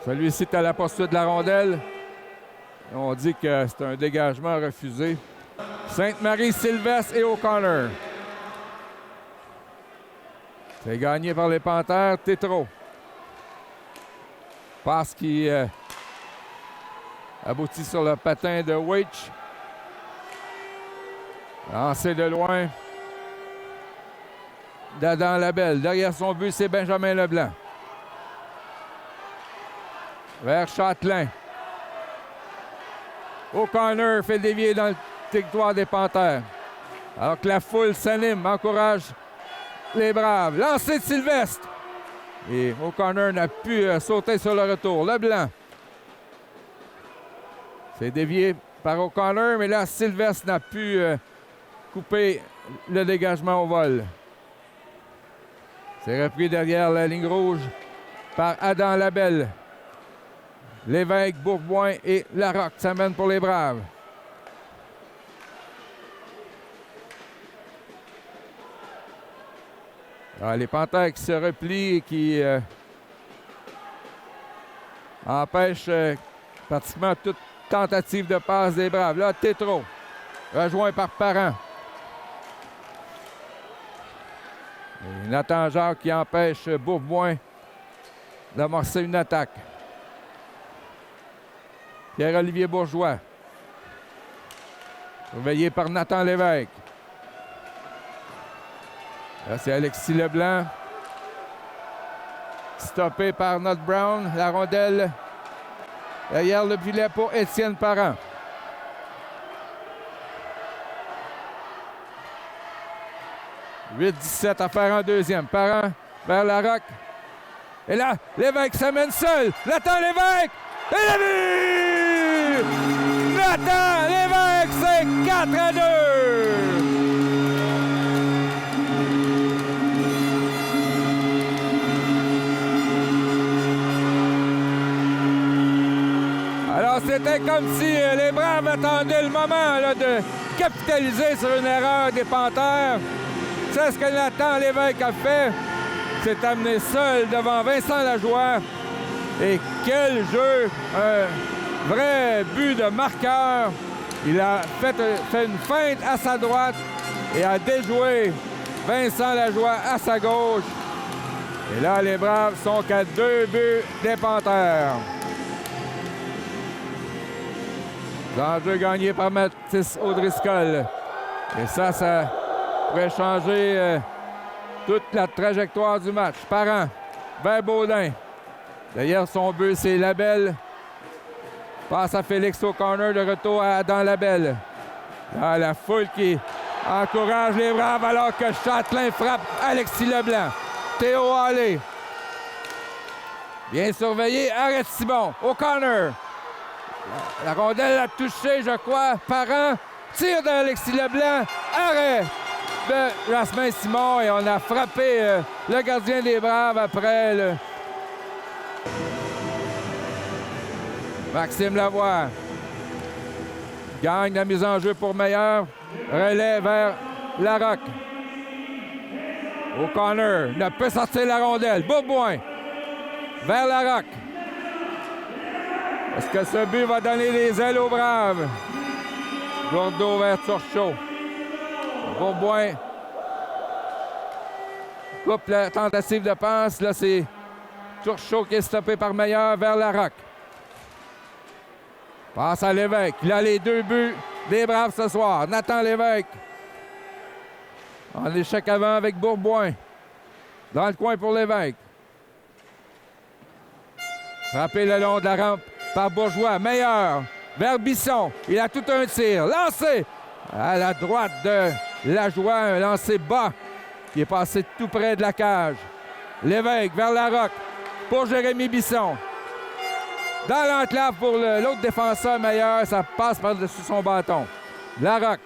Celui-ci est à la poursuite de la rondelle. On dit que c'est un dégagement refusé. Sainte-Marie, Sylvestre et O'Connor. C'est gagné par les Panthères. Tétrault. Passe qui aboutit sur le patin de Weitch. Lancé de loin d'Adam Labelle. Derrière son but, c'est Benjamin Leblanc. Vers Châtelain. O'Connor fait dévier dans le territoire des Panthères. Alors que la foule s'anime, encourage les Braves. Lancé de Sylvestre. Et O'Connor n'a pu sauter sur le retour. Leblanc. C'est dévié par O'Connor, mais là, Sylvestre n'a pu couper le dégagement au vol. C'est repris derrière la ligne rouge par Adam Labelle. Lévesque, Bourboin et Larocque s'amènent pour les Braves. Alors, les Panthères qui se replient et qui empêchent pratiquement toute tentative de passe des Braves. Là, Tétrault, rejoint par Parent. Et Nathan Jacques qui empêche Bourboin d'amorcer une attaque. Pierre-Olivier Bourgeois. Surveillé par Nathan Lévesque. Là, c'est Alexis Leblanc. Stoppé par Nut Brown. La rondelle derrière le filet pour Étienne Parent. « 8-17 à faire en deuxième. Parent vers la roque. Et là, Lévesque s'amène seul. Nathan Lévesque! Et la but! Nathan Lévesque, c'est 4-2! Alors, c'était comme si les Braves attendaient le moment là, de capitaliser sur une erreur des Panthères. C'est ce que Nathan Lévesque a fait. S'est amené seul devant Vincent Lajoie. Et quel jeu! Un vrai but de marqueur. Il a fait une feinte à sa droite et a déjoué Vincent Lajoie à sa gauche. Et là, les Braves sont qu'à 2 buts des Panthères. L'enjeu gagné par Mathis O'Driscoll. Et ça pourrait changer toute la trajectoire du match. Parent vers Baudin. Derrière son but, c'est Labelle. Passe à Félix au corner, de retour à Adam Labelle. Là, la foule qui encourage les Braves alors que Châtelain frappe Alexis Leblanc. Théo Hallé. Bien surveillé, arrête Simon au corner. La rondelle a touché, je crois. Parent tire d'Alexis Leblanc. Arrêt de Jasmin Simon et on a frappé le gardien des Braves après Maxime Lavoie gagne la mise en jeu pour Meilleur. Relais vers Larocque. Au corner, ne peut sortir la rondelle. Bourboin vers Larocque. Est-ce que ce but va donner les ailes aux Braves? Lourdeau vers Turchot. Bourboin coupe la tentative de passe. Là, c'est Turchot qui est stoppé par Meilleur vers Larocque. Passe à Lévesque. Il a les 2 buts des Braves ce soir. Nathan Lévesque. En échec avant avec Bourboin. Dans le coin pour Lévesque. Frappé le long de la rampe par Bourgeois. Meilleur vers Bisson. Il a tout un tir. Lancé à la droite de Lajoie. Un lancé bas qui est passé tout près de la cage. Lévesque vers Larocque pour Jérémy Bisson. Dans l'enclave pour l'autre défenseur Meilleur, ça passe par-dessus son bâton. Larocque,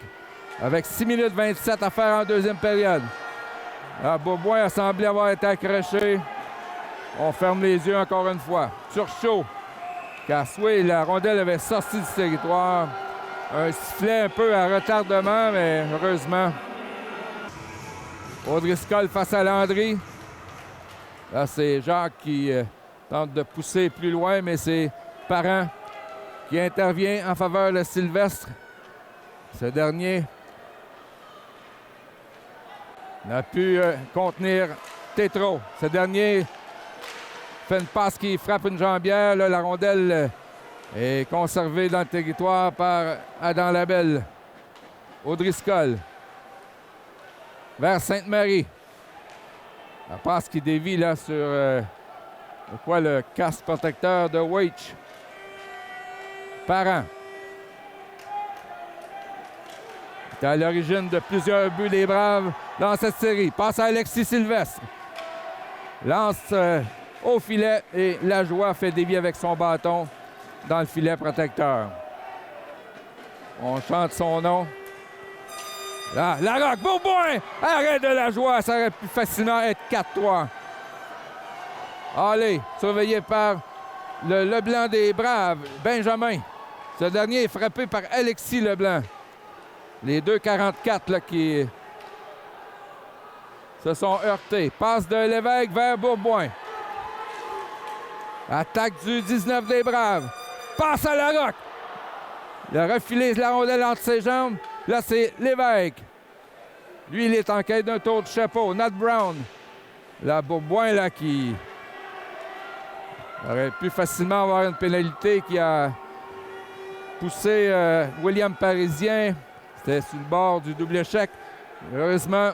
avec 6 minutes 27 à faire en deuxième période. Là, Bourboin a semblé avoir été accroché. On ferme les yeux encore une fois. Turchot, Cassoué, la rondelle avait sorti du territoire. Un sifflet un peu à retardement, mais heureusement. O'Driscoll face à Landry. Là, c'est Jacques qui tente de pousser plus loin, mais c'est Parent qui intervient en faveur de Sylvestre. Ce dernier n'a pu contenir Tétro. Ce dernier fait une passe qui frappe une jambière. Là, la rondelle est conservée dans le territoire par Adam Labelle. O'Driscoll vers Sainte-Marie. La passe qui dévie là sur le casque protecteur de Weitch. Parent. C'est à l'origine de plusieurs buts des Braves dans cette série. Passe à Alexis Sylvestre. Lance au filet et Lajoie fait dévier avec son bâton dans le filet protecteur. On chante son nom. Là, Larocque, Bourboin! Arrêt de Lajoie, ça aurait pu facilement être 4-3. Allez, surveillé par le Leblanc des Braves, Benjamin. Ce dernier est frappé par Alexis Leblanc. Les 2,44 là, qui se sont heurtés. Passe de Lévesque vers Bourboin. Attaque du 19 des Braves. Passe à Larocque. Il a refilé la rondelle entre ses jambes. Là, c'est Lévesque. Lui, il est en quête d'un tour de chapeau. Nat Brown. Là, Bourboin, là, qui aurait pu facilement avoir une pénalité qui a poussé William Parisien. C'était sur le bord du double échec. Heureusement,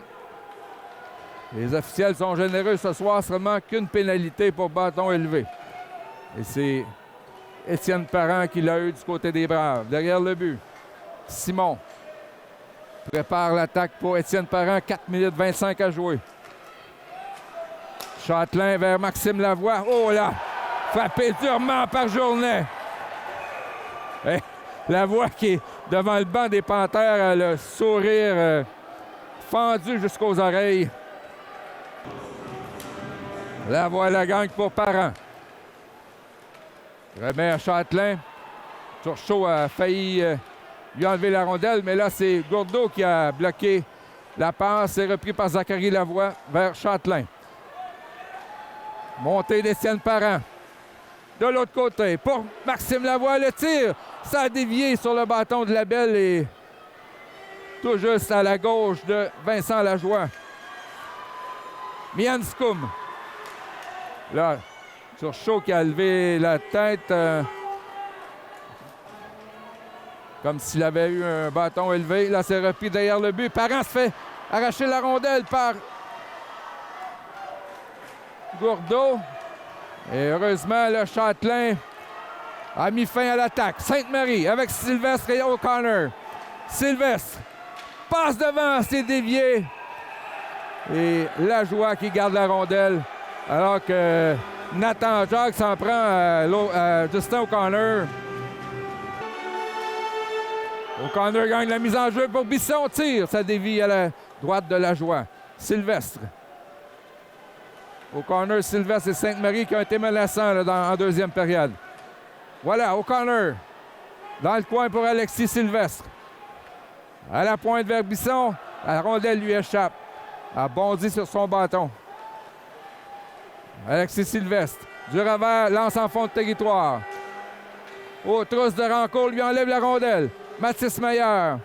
Les officiels sont généreux ce soir, seulement qu'une pénalité pour bâton élevé. Et c'est Étienne Parent qui l'a eu du côté des Braves. Derrière le but, Simon prépare l'attaque pour Étienne Parent. 4 minutes 25 à jouer. Châtelain vers Maxime Lavoie. Oh là! Frappé durement par Journet. Et Lavoie qui est devant le banc des Panthères a le sourire fendu jusqu'aux oreilles. Lavoie la gagne pour Parent. Remet à Châtelain. Turchot a failli lui enlever la rondelle, mais là, c'est Gourdeau qui a bloqué la passe. C'est repris par Zachary Lavoie vers Châtelain. Montée d'Étienne Parent. De l'autre côté, pour Maxime Lavoie, le tir. Ça a dévié sur le bâton de Labelle et tout juste à la gauche de Vincent Lajoie. Mianscoum. Là, Turchot qui a levé la tête comme s'il avait eu un bâton élevé. Là, c'est repris derrière le but. Parent se fait arracher la rondelle par Gourdeau. Et heureusement, le Châtelain a mis fin à l'attaque. Sainte-Marie avec Sylvestre et O'Connor. Sylvestre passe devant, c'est dévié. Et Lajoie qui garde la rondelle. Alors que Nathan Jacques s'en prend à Justin O'Connor. O'Connor gagne la mise en jeu pour Bisson. Tire, ça dévie à la droite de Lajoie. Sylvestre. O'Connor, Sylvestre et Sainte-Marie qui ont été menaçants là, en deuxième période. Voilà, O'Connor dans le coin pour Alexis Sylvestre. À la pointe vers Bisson, la rondelle lui échappe. A bondi sur son bâton. Alexis Sylvestre, du revers, lance en fond de territoire. Aux trousses de Rancourt, lui enlève la rondelle. Mathis Meyer.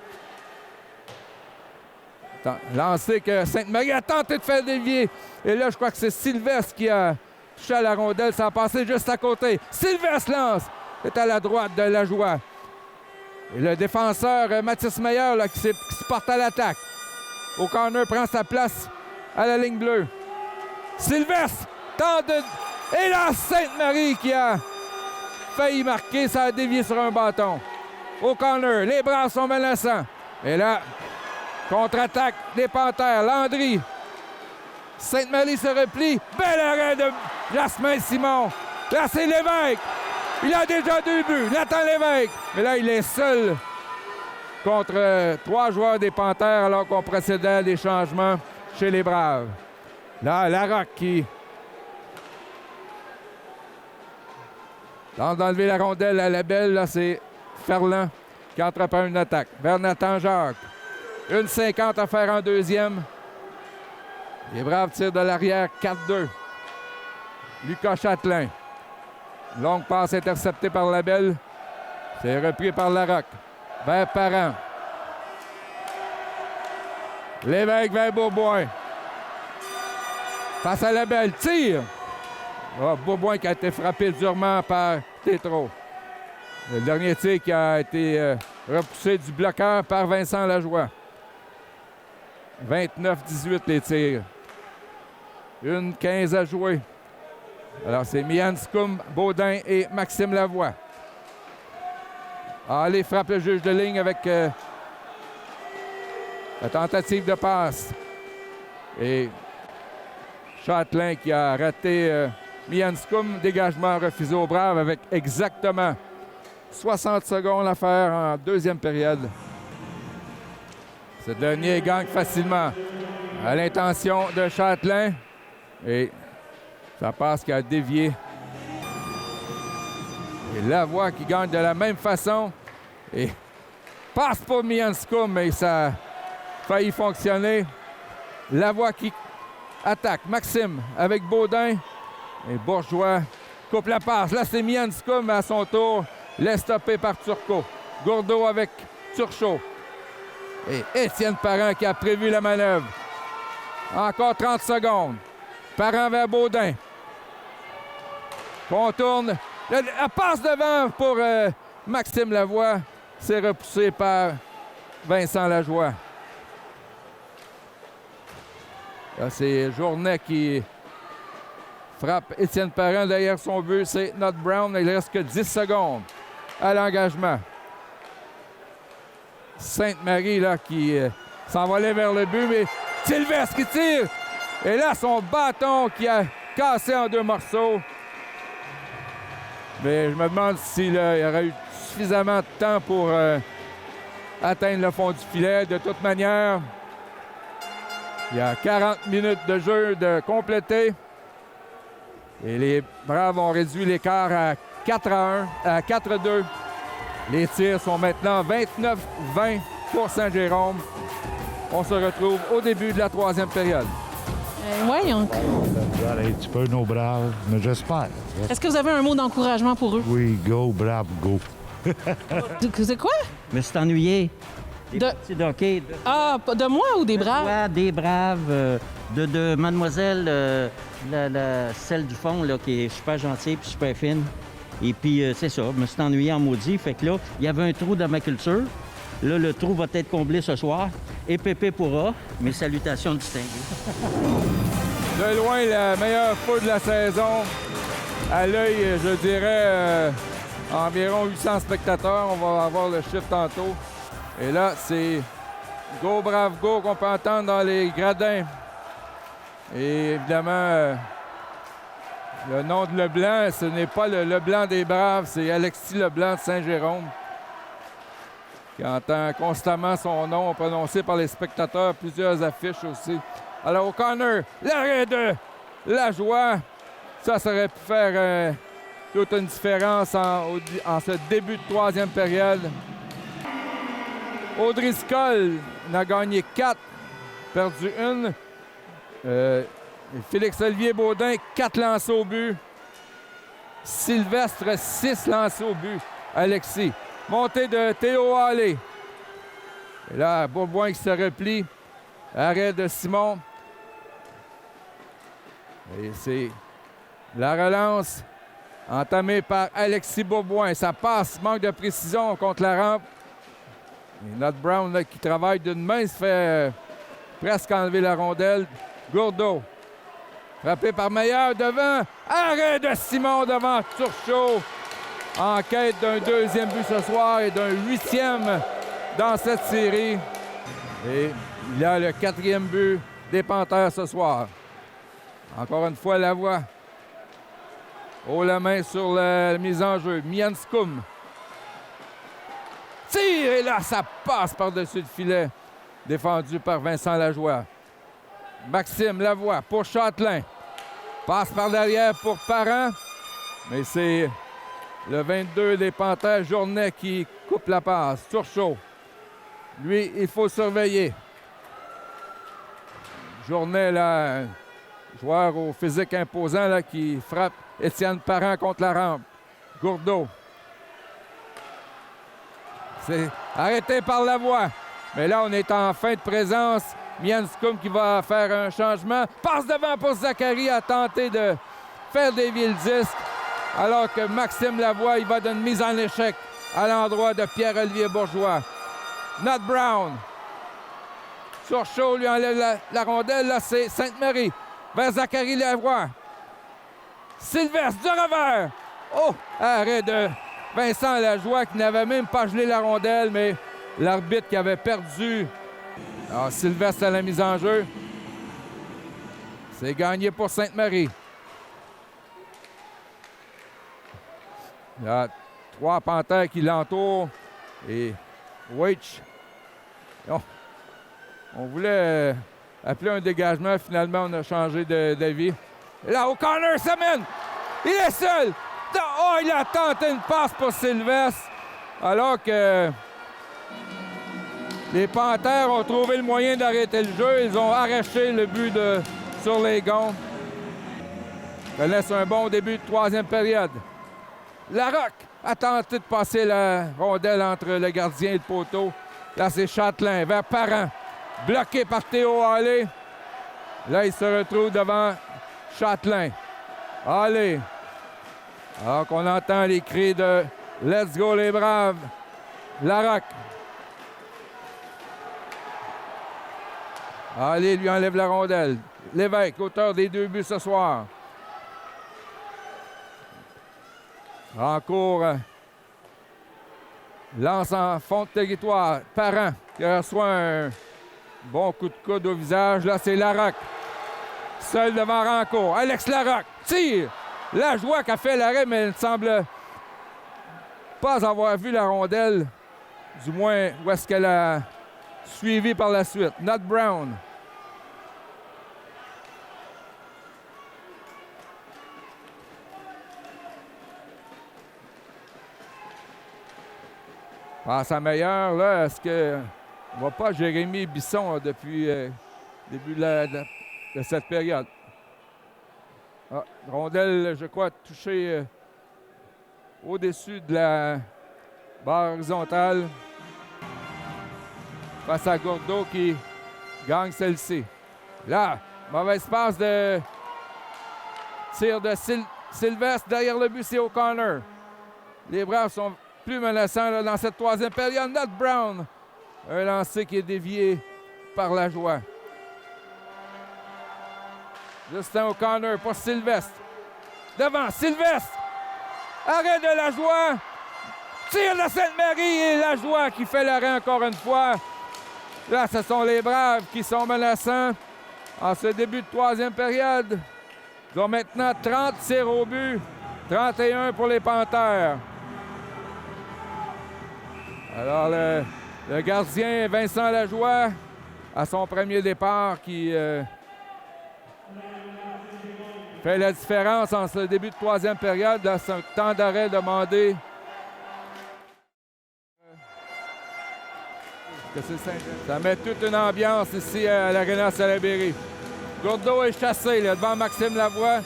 Lancé que Sainte-Marie a tenté de faire dévier. Et là, je crois que c'est Sylvestre qui a touché à la rondelle. Ça a passé juste à côté. Sylvestre lance. C'est à la droite de Lajoie. Et le défenseur Mathis Meyer là, qui se porte à l'attaque. O'Connor prend sa place à la ligne bleue. Sylvestre tente de... Et là, Sainte-Marie qui a failli marquer. Ça a dévié sur un bâton. O'Connor, les bras sont menaçants. Et là, contre-attaque des Panthères. Landry. Sainte-Marie se replie. Bel arrêt de Jasmin Simon. Là, c'est Lévesque. Il a déjà 2 buts. Nathan Lévesque. Mais là, il est seul contre 3 joueurs des Panthères alors qu'on procédait à des changements chez les Braves. Là, Larocque qui tente d'enlever la rondelle à Labelle. Là, c'est Ferland qui entreprend une attaque vers Nathan Jacques. 1,50 à faire en deuxième. Les Braves tirent de l'arrière 4-2. Lucas Châtelain. Longue passe interceptée par Labelle. C'est repris par Larocque. Vers Parent. Lévesque vers Beaubois. Face à Labelle. Tire. Oh, Beaubois qui a été frappé durement par Tétro. Le dernier tir qui a été repoussé du bloqueur par Vincent Lajoie. 29-18 les tirs. 1-15 à jouer. Alors c'est Mianscoum, Baudin et Maxime Lavoie. Allez, frappe le juge de ligne avec la tentative de passe. Et Châtelain qui a raté Mianscoum. Dégagement refusé aux Braves avec exactement 60 secondes à faire en deuxième période. Ce dernier gagne facilement à l'intention de Châtelain. Et ça passe qui a dévié. Et Lavoie qui gagne de la même façon. Et passe pour Mianscoum, mais ça a failli fonctionner. Lavoie qui attaque. Maxime avec Baudin. Et Bourgeois coupe la passe. Là, c'est Mianscoum à son tour. Laisse stopper par Turcot. Gourdeau avec Turchot. Et Étienne Parent qui a prévu la manœuvre. Encore 30 secondes. Parent vers Baudin. Contourne. Elle passe devant pour Maxime Lavoie. C'est repoussé par Vincent Lajoie. Là, c'est Journet qui frappe Étienne Parent derrière son but. C'est Not Brown. Il reste que 10 secondes à l'engagement. Sainte-Marie là, qui s'envolait vers le but, mais Sylvestre qui tire. Et là, son bâton qui a cassé en 2 morceaux. Mais je me demande s'il y aurait eu suffisamment de temps pour atteindre le fond du filet. De toute manière, il y a 40 minutes de jeu de compléter. Et les Braves ont réduit l'écart à 4-2. Les tirs sont maintenant 29-20 pour Saint-Jérôme. On se retrouve au début de la 3e période. Un petit peu nos Braves, mais j'espère. Est-ce que vous avez un mot d'encouragement pour eux? Oui, go, Braves, go. C'est quoi? Mais c'est ennuyé. Des De- parties de hockey. De moi ou des Braves? Ouais, des Braves, de mademoiselle, celle du fond, là, qui est super gentille puis super fine. Et puis, c'est ça, je me suis ennuyé en maudit. Fait que là, il y avait un trou dans ma culture. Là, le trou va être comblé ce soir. Et Pépé pourra. Mes salutations distinguées. De loin, la meilleure foule de la saison. À l'œil, je dirais, environ 800 spectateurs. On va avoir le chiffre tantôt. Et là, c'est Go Brave Go qu'on peut entendre dans les gradins. Et évidemment, le nom de Leblanc, ce n'est pas le Leblanc des Braves, c'est Alexis Leblanc de Saint-Jérôme, qui entend constamment son nom prononcé par les spectateurs, plusieurs affiches aussi. Alors, O'Connor, l'arrêt de Lajoie. Ça aurait pu faire toute une différence en ce début de 3e période. O'Driscoll en a gagné 4, perdu 1. Félix-Olivier Baudin, 4 lancés au but. Sylvestre, 6 lancés au but. Alexis. Montée de Théo Hallé. Et là, Bourboin qui se replie. Arrêt de Simon. Et c'est la relance entamée par Alexis Bourboin. Ça passe, manque de précision contre la rampe. Et Not Brown là, qui travaille d'une main se fait presque enlever la rondelle. Gourdeau. Frappé par Meilleur devant. Arrêt de Simon devant Turchot. En quête d'un 2e but ce soir et d'un 8e dans cette série. Et il y a le 4e but des Panthères ce soir. Encore une fois, Lavoie. Haut la main sur la mise en jeu. Mianscoum. Tire et là, ça passe par-dessus le filet. Défendu par Vincent Lajoie. Maxime Lavoie pour Châtelain. Passe par derrière pour Parent. Mais c'est le 22 des Panthères, Journet, qui coupe la passe. Turchot. Lui, il faut surveiller. Journet, là, joueur au physique imposant, là, qui frappe Étienne Parent contre la rampe. Gourdeau. C'est arrêté par Lavoie. Mais là, on est en fin de présence. Mianscoum qui va faire un changement. Passe devant pour Zachary à tenter de faire dévier le disque. Alors que Maxime Lavoie, il va d'une mise en échec à l'endroit de Pierre-Olivier Bourgeois. Not Brown. Turchot lui enlève la rondelle. Là, c'est Sainte-Marie. Vers Zachary Lavoie. Sylvestre du revers. Oh! Arrêt de Vincent Lajoie qui n'avait même pas gelé la rondelle, mais l'arbitre qui avait perdu. Alors, Sylvestre à la mise en jeu. C'est gagné pour Sainte-Marie. Il y a 3 Panthères qui l'entourent. Et Weitch. On voulait appeler un dégagement. Finalement, on a changé d'avis. Et là, O'Connor s'amène. Il est seul. Oh, il a tenté une passe pour Sylvestre. Alors que les Panthères ont trouvé le moyen d'arrêter le jeu. Ils ont arraché le but sur les gonds. Connaissent un bon début de 3e période. Larocque a tenté de passer la rondelle entre le gardien et le poteau. Là, c'est Châtelain vers Parent. Bloqué par Théo Hallé. Là, il se retrouve devant Châtelain. Hallé. Alors qu'on entend les cris de « Let's go les Braves ». Larocque. Hallé lui enlève la rondelle. Lévesque, auteur des 2 buts ce soir. Rancourt lance en fond de territoire. Parent qui reçoit un bon coup de coude au visage. Là, c'est Larocque. Seul devant Rancourt. Alex Larocque tire. La joie qu'a fait l'arrêt, mais elle ne semble pas avoir vu la rondelle. Du moins, où est-ce qu'elle a suivi par la suite. Nat Brown. Passe à Meilleur, là, est-ce que on voit pas Jérémy Bisson depuis le début de cette période? Ah, rondelle, je crois, touchée au-dessus de la barre horizontale. Face à Gourdeau qui gagne celle-ci. Là, mauvaise passe de tir de Sylvestre. Derrière le but, c'est O'Connor. Les Braves sont plus menaçants là, dans cette troisième période. Nat Brown, un lancer qui est dévié par la joie. Justin O'Connor pour Sylvestre. Devant, Sylvestre. Arrêt de la joie. Tir de Sainte-Marie et la joie qui fait l'arrêt encore une fois. Là, ce sont les Braves qui sont menaçants en ce début de troisième période. Ils ont maintenant 30 tirs au but, 31 pour les Panthères. Alors, le gardien Vincent Lajoie, à son premier départ, qui fait la différence en ce début de troisième période. Là, c'est un temps d'arrêt demandé. Ça met toute une ambiance ici à l'Arena Salaberry. Gourdeau est chassé là, devant Maxime Lavoie.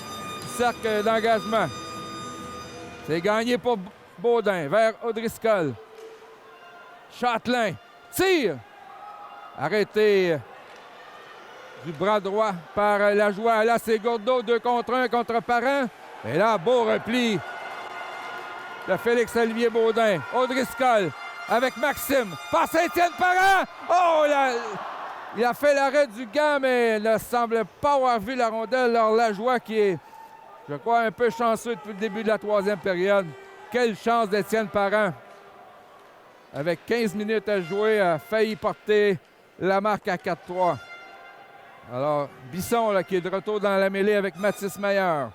Cercle d'engagement. C'est gagné pour Baudin vers O'Driscoll. Châtelain tire. Arrêté du bras droit par Lajoie. Là, c'est Gourdeau, 2 contre 1 contre Parent. Et là, beau repli de Félix-Olivier Baudin. O'Driscoll avec Maxime. Passe à Étienne Parent. Oh, il a fait l'arrêt du gant, mais il ne semble pas avoir vu la rondelle. Alors, Lajoie qui est, je crois, un peu chanceux depuis le début de la troisième période. Quelle chance d'Étienne Parent. Avec 15 minutes à jouer, a failli porter la marque à 4-3. Alors, Bisson là, qui est de retour dans la mêlée avec Mathis Meilleur.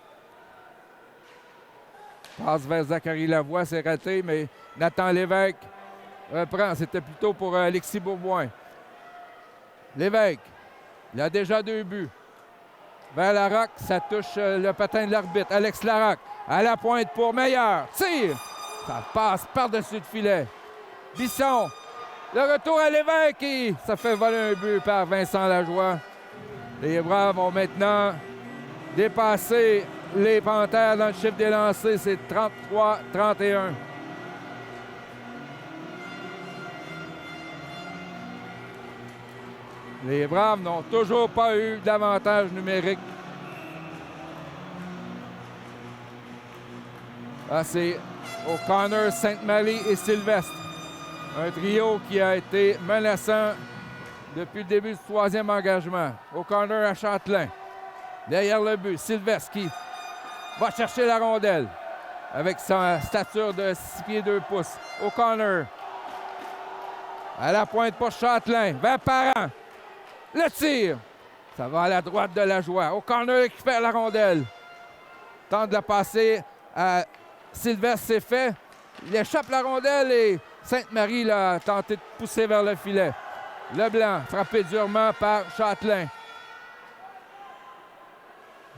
Passe vers Zachary Lavoie, c'est raté, mais Nathan Lévesque reprend. C'était plutôt pour Alexis Bourboin. Lévesque, il a déjà 2 buts. Vers Larocque, ça touche le patin de l'arbitre. Alex Larocque, à la pointe pour Meilleur. Tire! Ça passe par-dessus le filet. Bisson, le retour à Lévesque et ça fait voler un but par Vincent Lajoie. Les Braves ont maintenant dépassé les Panthères dans le chiffre des lancers. C'est 33-31. Les Braves n'ont toujours pas eu d'avantage numérique. Là, c'est O'Connor, Sainte-Marie et Sylvestre. Un trio qui a été menaçant depuis le début du troisième engagement. O'Connor à Châtelain. Derrière le but, Sylvestre qui va chercher la rondelle avec sa stature de 6 pieds 2 pouces. O'Connor à la pointe pour Châtelain. Vers Parent. Le tir. Ça va à la droite de Lajoie. O'Connor récupère la rondelle. Tente de la passer à Sylvestre, c'est fait. Il échappe la rondelle et Sainte-Marie a tenté de pousser vers le filet. Leblanc, frappé durement par Châtelain.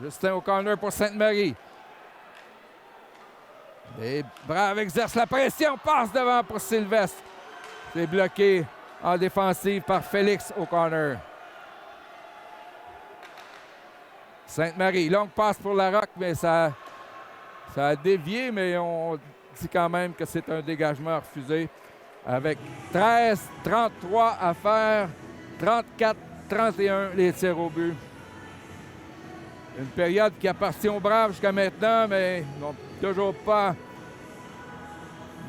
Justin O'Connor pour Sainte-Marie. Les Braves exercent la pression, passe devant pour Sylvestre. C'est bloqué en défensive par Félix O'Connor. Sainte-Marie, longue passe pour Larocque, mais ça a dévié, mais on dit quand même que c'est un dégagement refusé. Avec 13-33 à faire, 34-31 les tirs au but. Une période qui appartient aux Braves jusqu'à maintenant, mais ils n'ont toujours pas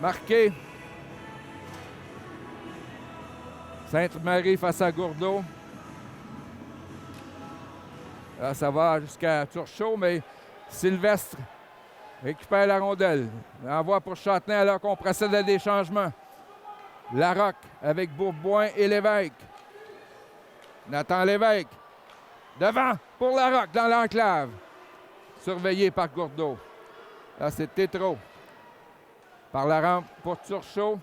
marqué. Sainte-Marie face à Gourdeau. Là, ça va jusqu'à Turchot, mais Sylvestre récupère la rondelle. Envoie pour Châtelain alors qu'on procède à des changements. Larocque avec Bourboin et Lévesque. Nathan Lévesque. Devant pour Larocque dans l'enclave. Surveillé par Gourdeau. Là, c'est Tétro. Par la rampe pour Turchot.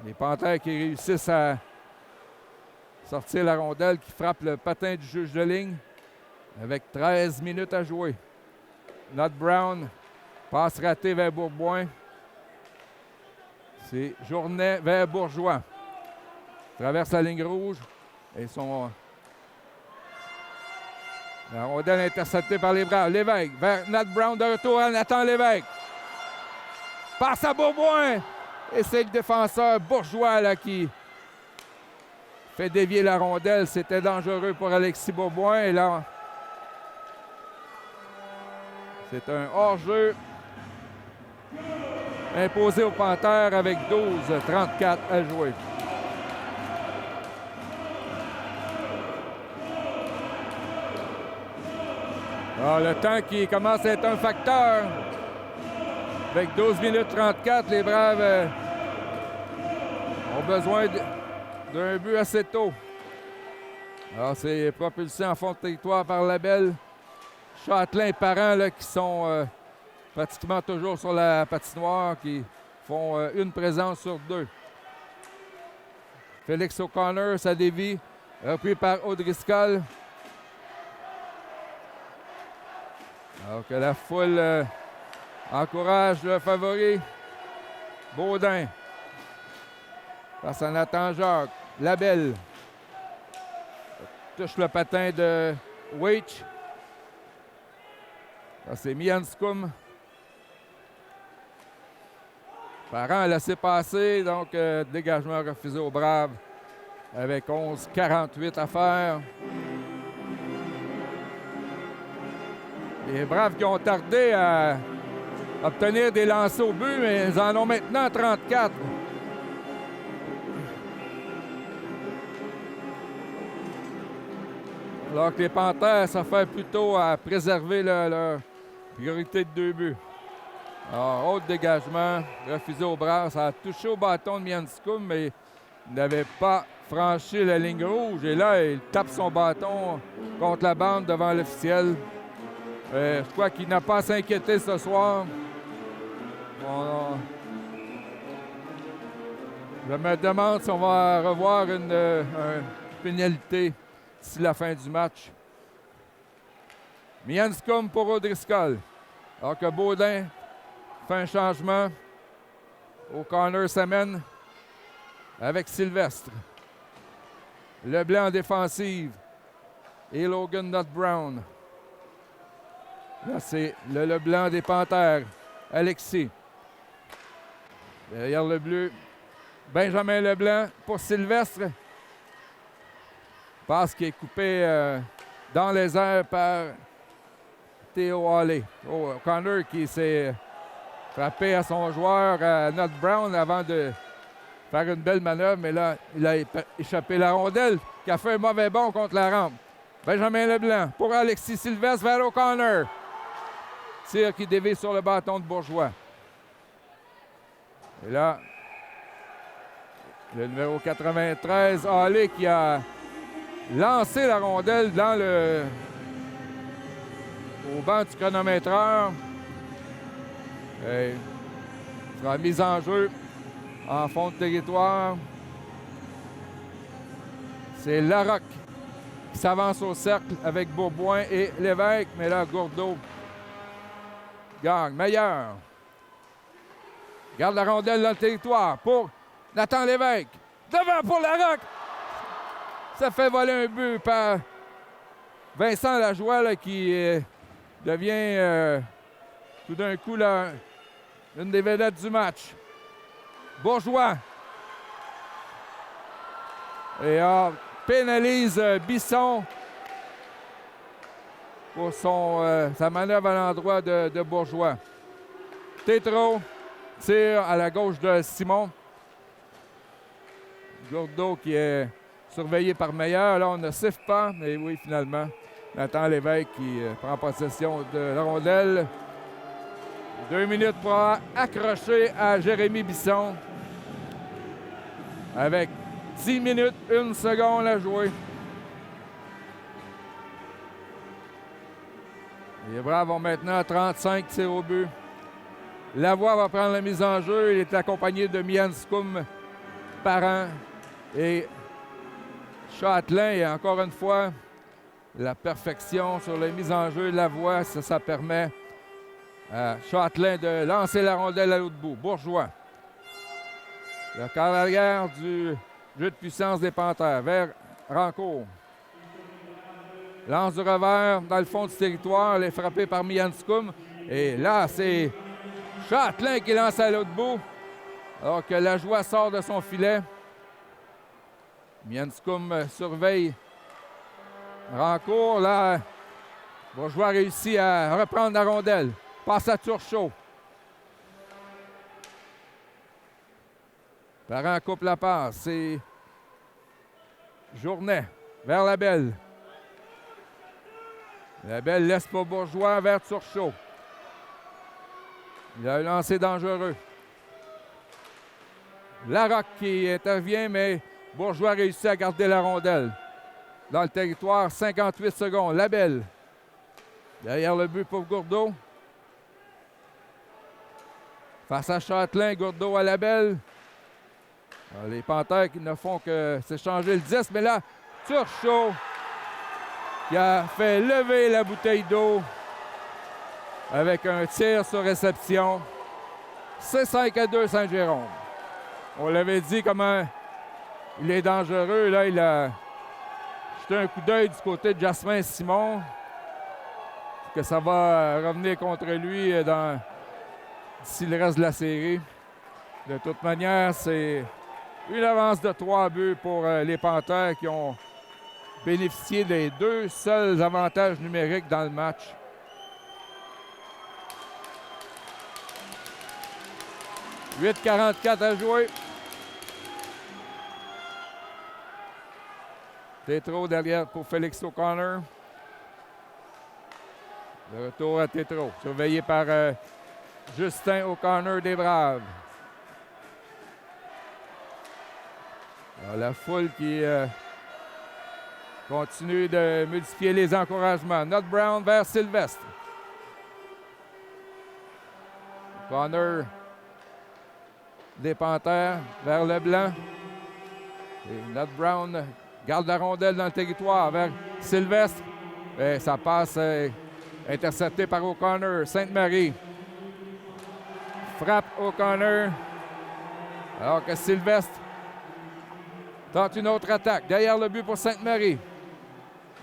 Les Panthères qui réussissent à sortir la rondelle, qui frappe le patin du juge de ligne avec 13 minutes à jouer. Not Brown. Passe ratée vers Bourboin. C'est Journet vers Bourgeois. Traverse la ligne rouge. Et la rondelle interceptée par les Braves. Lévesque vers Nat Brown de retour à Nathan Lévesque. Passe à Bourboin. Et c'est le défenseur Bourgeois là, qui fait dévier la rondelle. C'était dangereux pour Alexis Bourboin. Et là, c'est un hors-jeu imposé aux Panthères avec 12-34 à jouer. Alors, le temps qui commence à être un facteur. Avec 12 minutes 34, les Braves ont besoin d'un but assez tôt. Alors, c'est propulsé en fond de territoire par Labelle. Châtelain et Parent là, qui sont pratiquement toujours sur la patinoire, qui font une présence sur deux. Félix O'Connor, ça dévie, repris par O'Driscoll. Alors que la foule encourage le favori. Baudin. Face à Nathan Jacques. Labelle. Touche le patin de Weich. Ça, c'est Mianscum. Parent a laissé passer, donc dégagement refusé aux Braves avec 11-48 à faire. Les Braves qui ont tardé à obtenir des lancers au but, mais ils en ont maintenant 34. Alors que les Panthères s'affairent plutôt à préserver leur priorité de 2 buts. Alors, autre dégagement, refusé aux Braves. Ça a touché au bâton de Mianscum, mais il n'avait pas franchi la ligne rouge. Et là, il tape son bâton contre la bande devant l'officiel. Je crois qu'il n'a pas à s'inquiéter ce soir. Je me demande si on va revoir une pénalité d'ici la fin du match. Mianscum pour O'Driscoll. Alors que Baudin fait un changement. O'Connor s'amène avec Sylvestre. Leblanc en défensive. Et Logan Not Brown. Là, c'est le Leblanc des Panthères. Alexis. Derrière le bleu, Benjamin Leblanc pour Sylvestre. Passe qui est coupé dans les airs par Théo Halley. O'Connor qui s'est frappé à son joueur, Not Brown, avant de faire une belle manœuvre. Mais là, il a échappé la rondelle qui a fait un mauvais bond contre la rampe. Benjamin Leblanc pour Alexis Sylvestre vers O'Connor. Tir qui dévie sur le bâton de Bourgeois. Et là, le numéro 93, Halley, qui a lancé la rondelle au banc du chronométreur. Et sera mise en jeu en fond de territoire. C'est Larocque qui s'avance au cercle avec Bourboin et Lévesque. Mais là, Gourdeau gagne. Meilleur. Garde la rondelle dans le territoire pour Nathan Lévesque. Devant pour Larocque. Ça fait voler un but par Vincent Lajoie là, qui devient tout d'un coup là, une des vedettes du match. Bourgeois. Et pénalise Bisson pour sa manœuvre à l'endroit de Bourgeois. Tétro tire à la gauche de Simon. Gourdeau qui est surveillé par Meilleur. Là, on ne siffle pas, mais oui, finalement, Nathan Lévesque qui prend possession de la rondelle. 2 minutes pour accrocher à Jérémy Bisson. Avec 10 minutes, 1 seconde à jouer. Les Braves ont maintenant 35 tirs au but. Lavoie va prendre la mise en jeu. Il est accompagné de Mianscoum, Parent et Châtelain. Et encore une fois, la perfection sur la mise en jeu. Lavoie, ça permet à Châtelain de lancer la rondelle à l'autre bout. Bourgeois. Le quart arrière du jeu de puissance des Panthères vers Rancourt. Lance du revers dans le fond du territoire. Elle est frappée par Mianscoum. Et là, c'est Châtelain qui lance à l'autre bout. Alors que la joie sort de son filet. Mianscoum surveille Rancourt. Là, Bourgeois réussit à reprendre la rondelle. Passe à Turchot. Parent coupe la passe. C'est Journet vers Labelle. Labelle laisse pour Bourgeois vers Turchot. Il a un lancé dangereux. Larocque qui intervient, mais Bourgeois réussit à garder la rondelle. Dans le territoire, 58 secondes. Labelle. Derrière le but pour Gourdeau. Face à Châtelain, Gourdeau à Labelle. Alors, les Panthères qui ne font que s'échanger le 10, mais là, Turchot qui a fait lever la bouteille d'eau avec un tir sur réception. C'est 5-2 Saint-Jérôme. On l'avait dit comment il est dangereux. Là, il a jeté un coup d'œil du côté de Jasmin Simon. Que ça va revenir contre lui d'ici le reste de la série. De toute manière, c'est une avance de 3 buts pour les Panthères qui ont bénéficié des 2 seuls avantages numériques dans le match. « 8:44 à jouer. Tétro derrière pour Félix O'Connor. Le retour à Tétro, surveillé par Justin O'Connor des Braves. Alors, la foule qui continue de multiplier les encouragements. Not Brown vers Sylvestre. O'Connor des Panthères vers Leblanc. Et Not Brown garde la rondelle dans le territoire vers Sylvestre. Et ça passe intercepté par O'Connor. Sainte-Marie frappe O'Connor. Alors que Sylvestre tente une autre attaque. Derrière le but pour Sainte-Marie.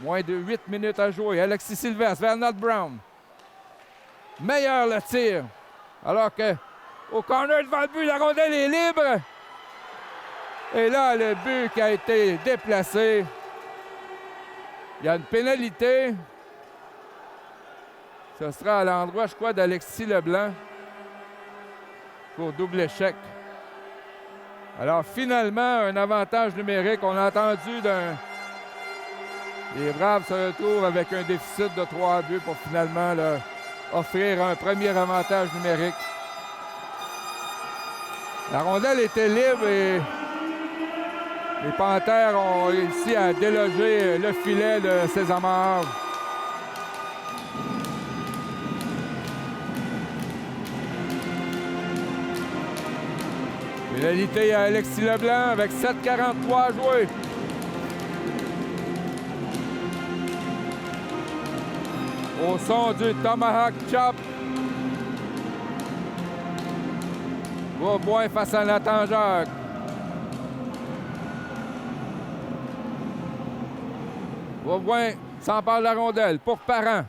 Moins de 8 minutes à jouer. Alexis Sylvestre vers Not Brown. Meilleur le tir. Alors que O'Connor devant le but, la rondelle est libre. Et là, le but qui a été déplacé. Il y a une pénalité. Ce sera à l'endroit, je crois, d'Alexis Leblanc pour double échec. Alors, finalement, un avantage numérique. On a entendu les Braves se retrouvent avec un déficit de 3 buts pour finalement leur offrir un premier avantage numérique. La rondelle était libre et les Panthères ont réussi à déloger le filet de César. Pénalité à Alexis Leblanc avec 7:43 à jouer. Au son du Tomahawk Chop. Beaubois face à Nathan Jacques. Beaubois s'empare de la rondelle pour Parent.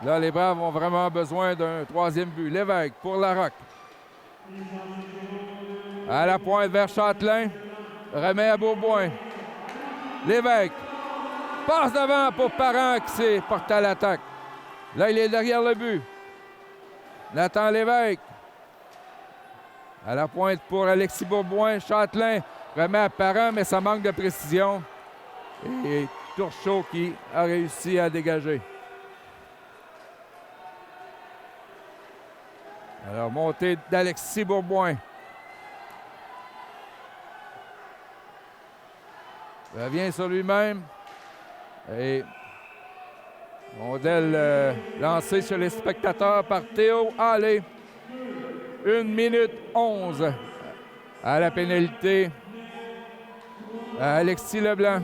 Là, les Braves ont vraiment besoin d'un 3e but. Lévesque pour Larocque. À la pointe vers Châtelain. Remet à Beaubois. Lévesque. Passe devant pour Parent qui s'est porté à l'attaque. Là, il est derrière le but. Nathan Lévesque. À la pointe pour Alexis Beaubois. Châtelain remet à Parent, mais ça manque de précision. Et Turchot qui a réussi à dégager. Alors, montée d'Alexis Bourboin. Il revient sur lui-même. Et rondelle lancée sur les spectateurs par Théo Hallé. 1 minute 11 à la pénalité. Alexis Leblanc.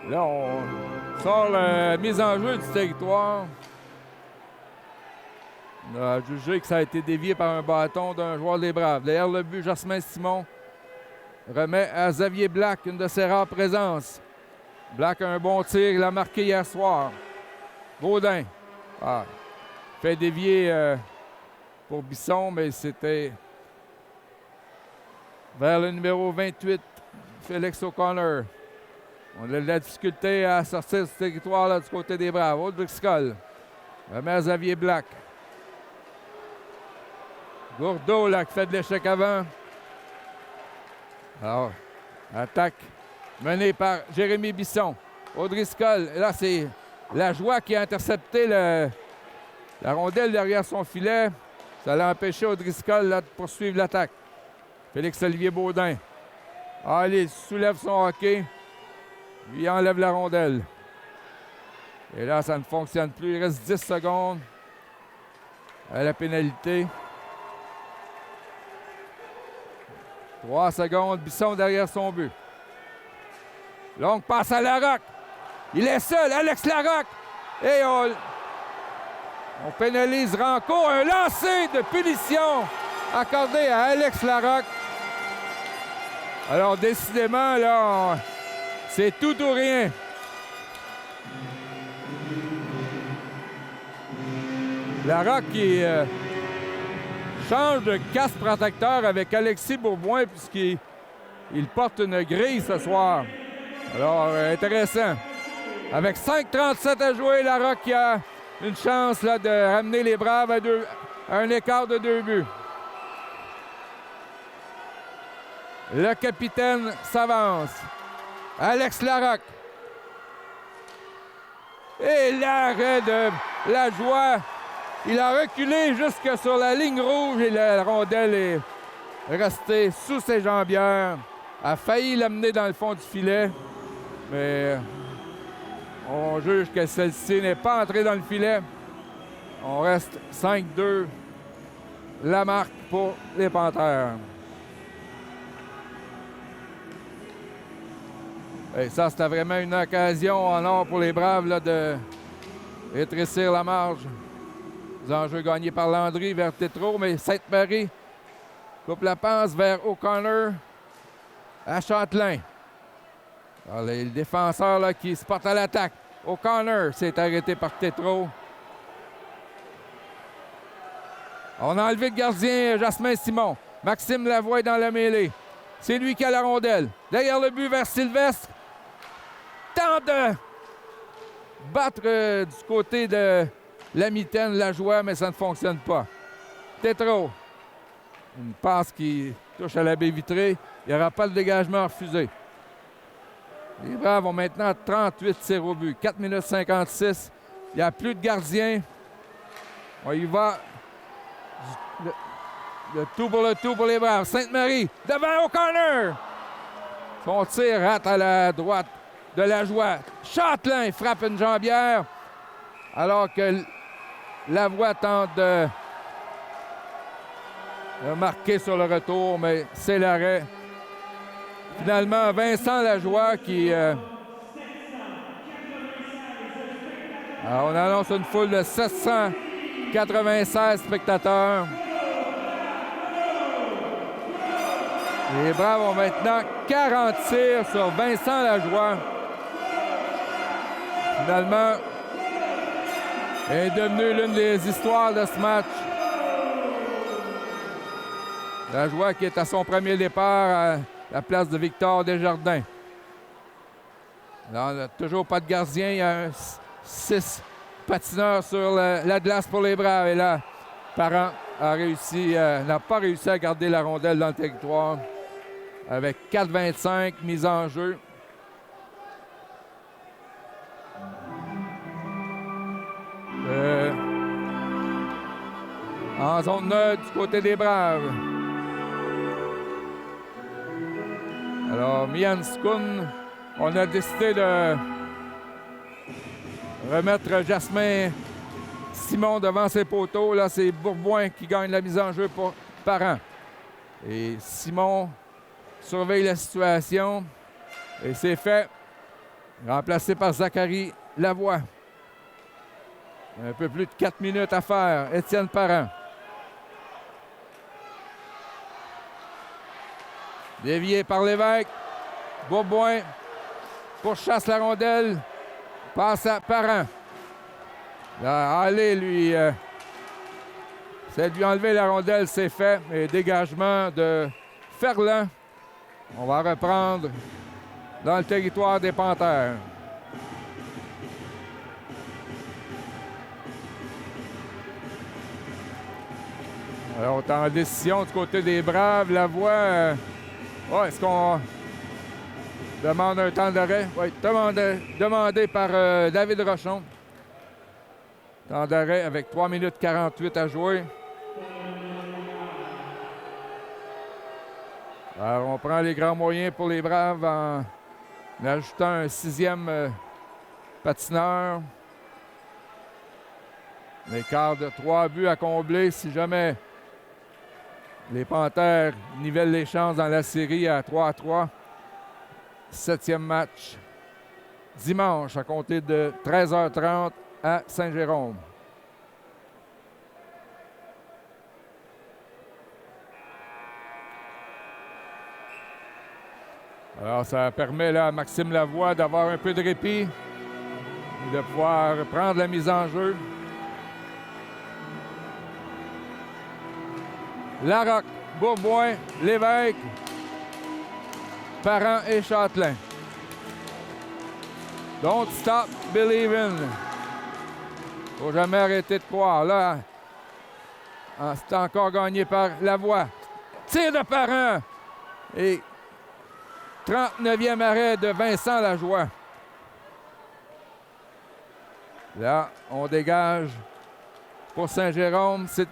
Là, on sort la mise en jeu du territoire. On a jugé que ça a été dévié par un bâton d'un joueur des Braves. Derrière le but, Jasmin Simon remet à Xavier Black une de ses rares présences. Black a un bon tir, il a marqué hier soir. Baudin fait dévier pour Bisson, mais c'était vers le numéro 28, Félix O'Connor. On a de la difficulté à sortir ce territoire-là du côté des Braves. O'Driscoll remet à Xavier Black. Gourdeau là, qui fait de l'échec avant. Alors, attaque menée par Jérémy Bisson. O'Driscoll, là, c'est la joie qui a intercepté la rondelle derrière son filet. Ça l'a empêché O'Driscoll là, de poursuivre l'attaque. Félix-Olivier Baudin. Allez, soulève son hockey. Lui enlève la rondelle. Et là, ça ne fonctionne plus. Il reste 10 secondes à la pénalité. 3 secondes. Bisson derrière son but. Longue passe à Larocque. Il est seul. Alex Larocque. Et on pénalise Ranco. Un lancer de punition accordé à Alex Larocque. Alors, décidément, là, c'est tout ou rien. Larocque qui change de casque protecteur avec Alexis Bourboin puisqu'il porte une grille ce soir. Alors, intéressant. Avec 5:37 à jouer, Larocque qui a une chance là, de ramener les Braves à un écart de 2 buts. Le capitaine s'avance. Alex Larocque. Et l'arrêt de la joie. Il a reculé jusque sur la ligne rouge et la rondelle est restée sous ses jambières. A failli l'amener dans le fond du filet. Mais on juge que celle-ci n'est pas entrée dans le filet. On reste 5-2. La marque pour les Panthères. Et ça, c'était vraiment une occasion en or pour les Braves là, de rétrécir la marge. Les enjeux gagnés par Landry vers Tétrault, mais Sainte-Marie coupe la passe vers O'Connor à Châtelain. Alors, les défenseurs là, qui se portent à l'attaque. O'Connor s'est arrêté par Tétrault. On a enlevé le gardien Jasmin Simon. Maxime Lavoie est dans la mêlée. C'est lui qui a la rondelle. Derrière le but vers Sylvestre. Tente de battre du côté de la mitaine, la joie, mais ça ne fonctionne pas. Tétrault. Une passe qui touche à la baie vitrée. Il n'y aura pas de dégagement refusé. Les Braves ont maintenant 38 tirs au but. 4 minutes 56. Il n'y a plus de gardien. On y va. Le tout pour les Braves. Sainte-Marie devant O'Connor. Son tir rate à la droite de la joie. Châtelain frappe une jambière alors que Lavoie tente de marquer sur le retour, mais c'est l'arrêt. Finalement, Vincent Lajoie qui... Alors, on annonce une foule de 796 spectateurs. Les Braves ont maintenant 40 tirs sur Vincent Lajoie. Finalement, est devenue l'une des histoires de ce match. Lajoie qui est à son premier départ à la place de Victor Desjardins. Là, on n'a toujours pas de gardien. Il y a 6 patineurs sur la glace pour les Braves. Et là, Parent n'a pas réussi à garder la rondelle dans le territoire. Avec 4,25 mise en jeu. En zone neutre du côté des Braves. Alors, Mian Skun, on a décidé de remettre Jasmin Simon devant ses poteaux. Là, c'est Bourboin qui gagne la mise en jeu pour Parent. Et Simon surveille la situation. Et c'est fait. Remplacé par Zachary Lavoie. Un peu plus de 4 minutes à faire. Étienne Parent. Dévié par Lévesque. Bourboin pourchasse la rondelle. Passe à Parent. Là, allez, lui. C'est de lui enlever la rondelle, c'est fait. Et dégagement de Ferland. On va reprendre dans le territoire des Panthères. Alors, on est en décision du côté des Braves. Lavoie. Est-ce qu'on demande un temps d'arrêt? Oui, demandé par David Rochon. Temps d'arrêt avec 3 minutes 48 à jouer. Alors, on prend les grands moyens pour les Braves en ajoutant un 6e patineur. L'écart de 3 buts à combler si jamais les Panthères nivellent les chances dans la série à 3-3. 7e match dimanche à compter de 13h30 à Saint-Jérôme. Alors, ça permet là, à Maxime Lavoie d'avoir un peu de répit, de pouvoir prendre la mise en jeu. Larocque, Bourboin, Lévesque, Parent et Châtelain. Don't stop believing. Faut jamais arrêter de croire. Là, c'est encore gagné par Lavoie. Tir de Parent. Et 39e arrêt de Vincent Lajoie. Là, on dégage pour Saint-Jérôme. C'est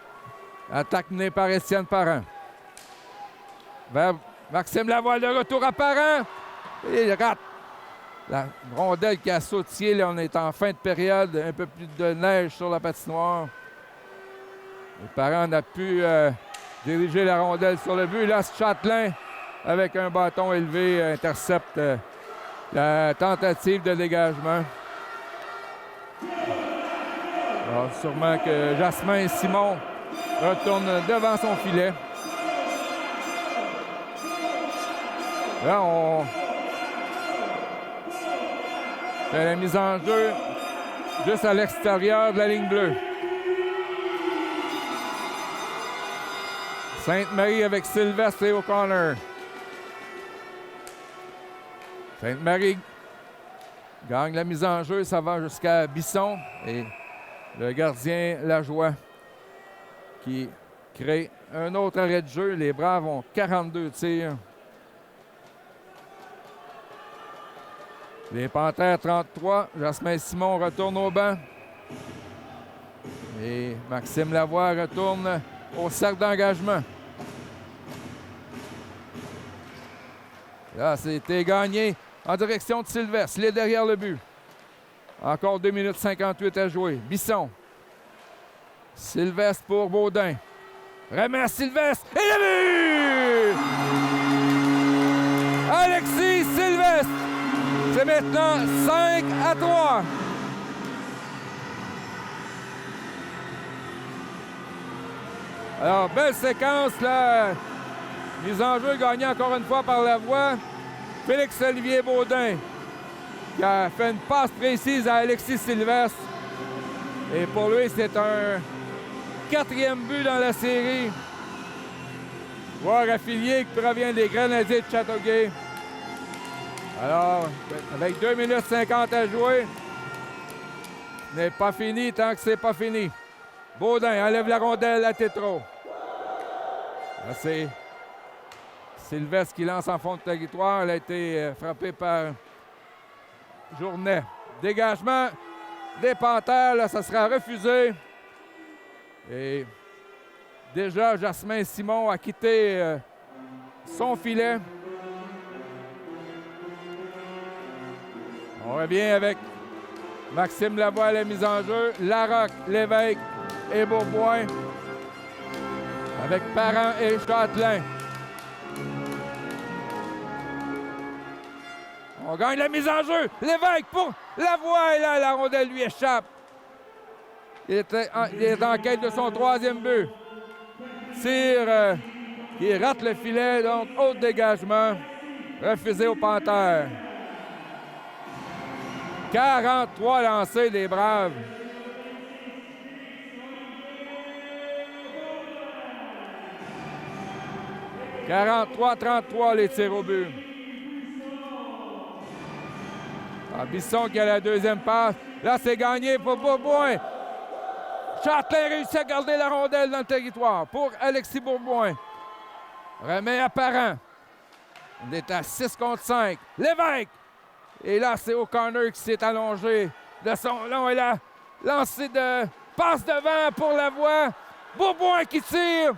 attaque menée par Étienne Parent. Vers Maxime Lavoie, de retour à Parent. Et il rate. La rondelle qui a sautillé, là, on est en fin de période. Un peu plus de neige sur la patinoire. Les Parent n'a pu diriger la rondelle sur le but. Là, Châtelain, avec un bâton élevé, intercepte la tentative de dégagement. Alors, sûrement que Jasmin Simon retourne devant son filet. Là, on fait la mise en jeu juste à l'extérieur de la ligne bleue. Sainte-Marie avec Sylvestre et O'Connor. Sainte-Marie gagne la mise en jeu, ça va jusqu'à Bisson et le gardien Lajoie qui crée un autre arrêt de jeu. Les Braves ont 42 tirs. Les Panthères 33. Jasmin Simon retourne au banc. Et Maxime Lavoie retourne au cercle d'engagement. Là, c'était gagné en direction de Sylvestre. Il est derrière le but. Encore 2 minutes 58 à jouer. Bisson. Sylvestre pour Baudin. Remet à Sylvestre. Et le but! Alexis Sylvestre. C'est maintenant 5-3. Alors, belle séquence, là. Mise en jeu gagnée encore une fois par Lavoie. Félix-Olivier Baudin qui a fait une passe précise à Alexis Sylvestre. Et pour lui, c'est un 4e but dans la série. Joueur affilié qui provient des Grenadiers de Châteauguay. Alors, avec 2 minutes 50 à jouer, ce n'est pas fini tant que c'est pas fini. Baudin enlève la rondelle à Tétro. Là, c'est Sylvestre qui lance en fond de territoire. Elle a été frappée par Journet. Dégagement des Panthères, là, ça sera refusé. Et déjà, Jasmin Simon a quitté son filet. On revient avec Maxime Lavoie à la mise en jeu, Larocque, Lévesque et Bourboin. Avec Parent et Châtelain. On gagne la mise en jeu. Lévesque pour Lavoie et là, la rondelle lui échappe. Il est en quête de son 3e but. Cyr qui rate le filet, donc haut dégagement. Refusé aux Panthères. 43 lancés des Braves. « 43-33 les tirs au but. Bisson qui a la 2e passe. Là, c'est gagné pour Bourboin. Châtelain réussit à garder la rondelle dans le territoire pour Alexis Bourboin. Remet à Parent. On est à 6 contre 5. Lévesque. Et là, c'est O'Connor qui s'est allongé de son long. Et là, lancé de passe devant pour Lavoie. Bourboin qui tire.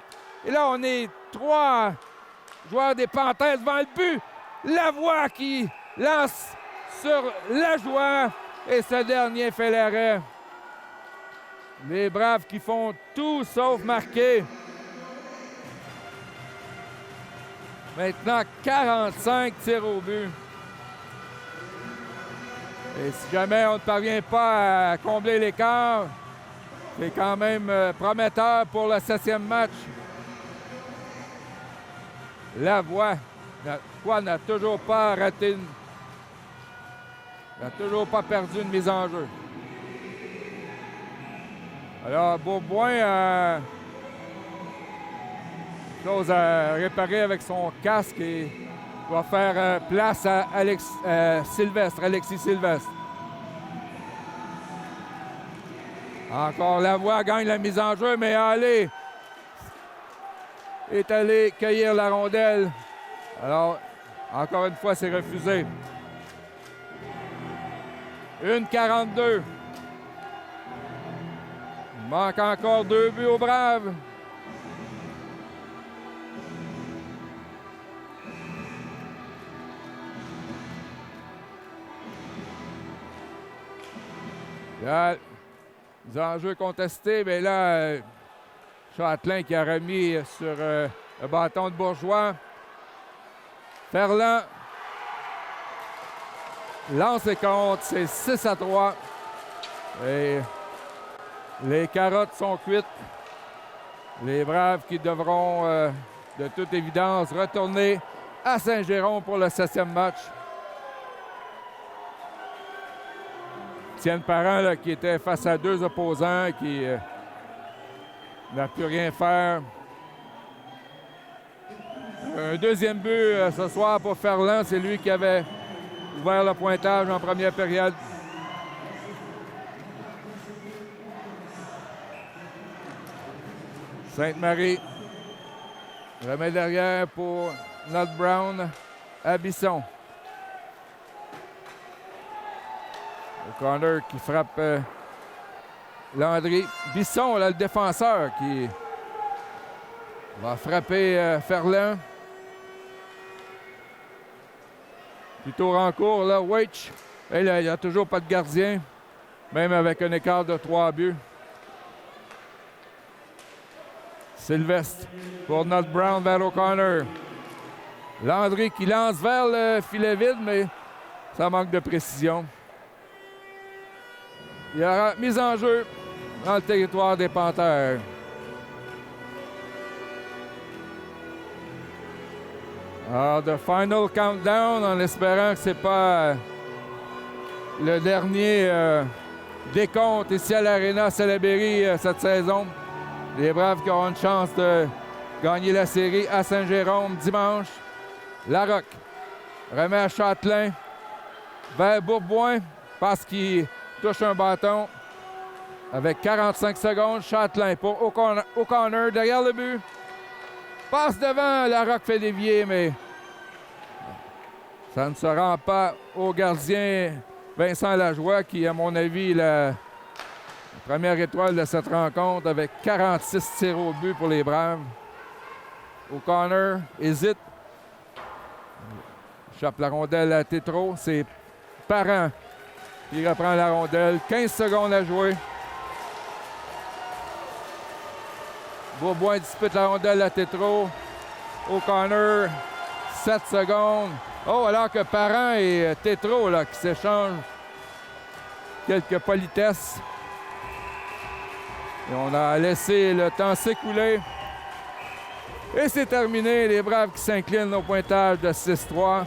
Et là, on est 3 joueurs des Panthères devant le but. Lavoie qui lance sur la joueur. Et ce dernier fait l'arrêt. Les Braves qui font tout sauf marquer. Maintenant, 45 tirs au but. Et si jamais on ne parvient pas à combler l'écart, c'est quand même prometteur pour le 7e match. Lavoie n'a toujours pas raté n'a toujours pas perdu une mise en jeu. Alors, Bourboin a chose à réparer avec son casque et va faire place à Alexis Sylvestre. Encore Lavoie gagne la mise en jeu, mais Allé est allé cueillir la rondelle. Alors, encore une fois, c'est refusé. 1:42. Il manque encore 2 buts aux Braves. Là, les enjeux contestés, mais là, Châtelain qui a remis sur le bâton de Bourgeois. Ferland lance et compte, c'est 6-3. Et les carottes sont cuites. Les Braves qui devront, de toute évidence, retourner à Saint-Jérôme pour le 7e match. Étienne Parent, là, qui était face à 2 opposants, qui n'a pu rien faire. Un 2e but ce soir pour Ferland. C'est lui qui avait ouvert le pointage en première période. Sainte-Marie remet derrière pour Nod Brown à Bisson. O'Connor qui frappe Landry. Bisson, là, le défenseur, qui va frapper Ferland. Plutôt en cours, là, Weitch. Et là, il n'y a toujours pas de gardien, même avec un écart de 3 buts. Sylvestre pour Nod Brown vers O'Connor. Landry qui lance vers le filet vide, mais ça manque de précision. Il y aura mise en jeu dans le territoire des Panthères. Alors, the final countdown, en espérant que ce n'est pas le dernier décompte ici à l'Arena Salaberry cette saison. Les Braves qui auront une chance de gagner la série à Saint-Jérôme dimanche. Larocque remet à Châtelain. vers Bourboin parce qu'il touche un bâton. Avec 45 secondes, Châtelain pour O'Connor derrière le but. Passe devant, Larocque fait dévier, mais ça ne se rend pas au gardien Vincent Lajoie, qui, à mon avis, la première étoile de cette rencontre avec 46 tirs au but pour les Braves. O'Connor hésite. Échappe la rondelle à Tétro. C'est Parent qui reprend la rondelle. 15 secondes à jouer. Bourboin dispute la rondelle à Tétro. O'Connor, 7 secondes. Oh, alors que Parent et Tétro là, qui s'échangent quelques politesses. Et on a laissé le temps s'écouler. Et c'est terminé. Les Braves qui s'inclinent au pointage de 6-3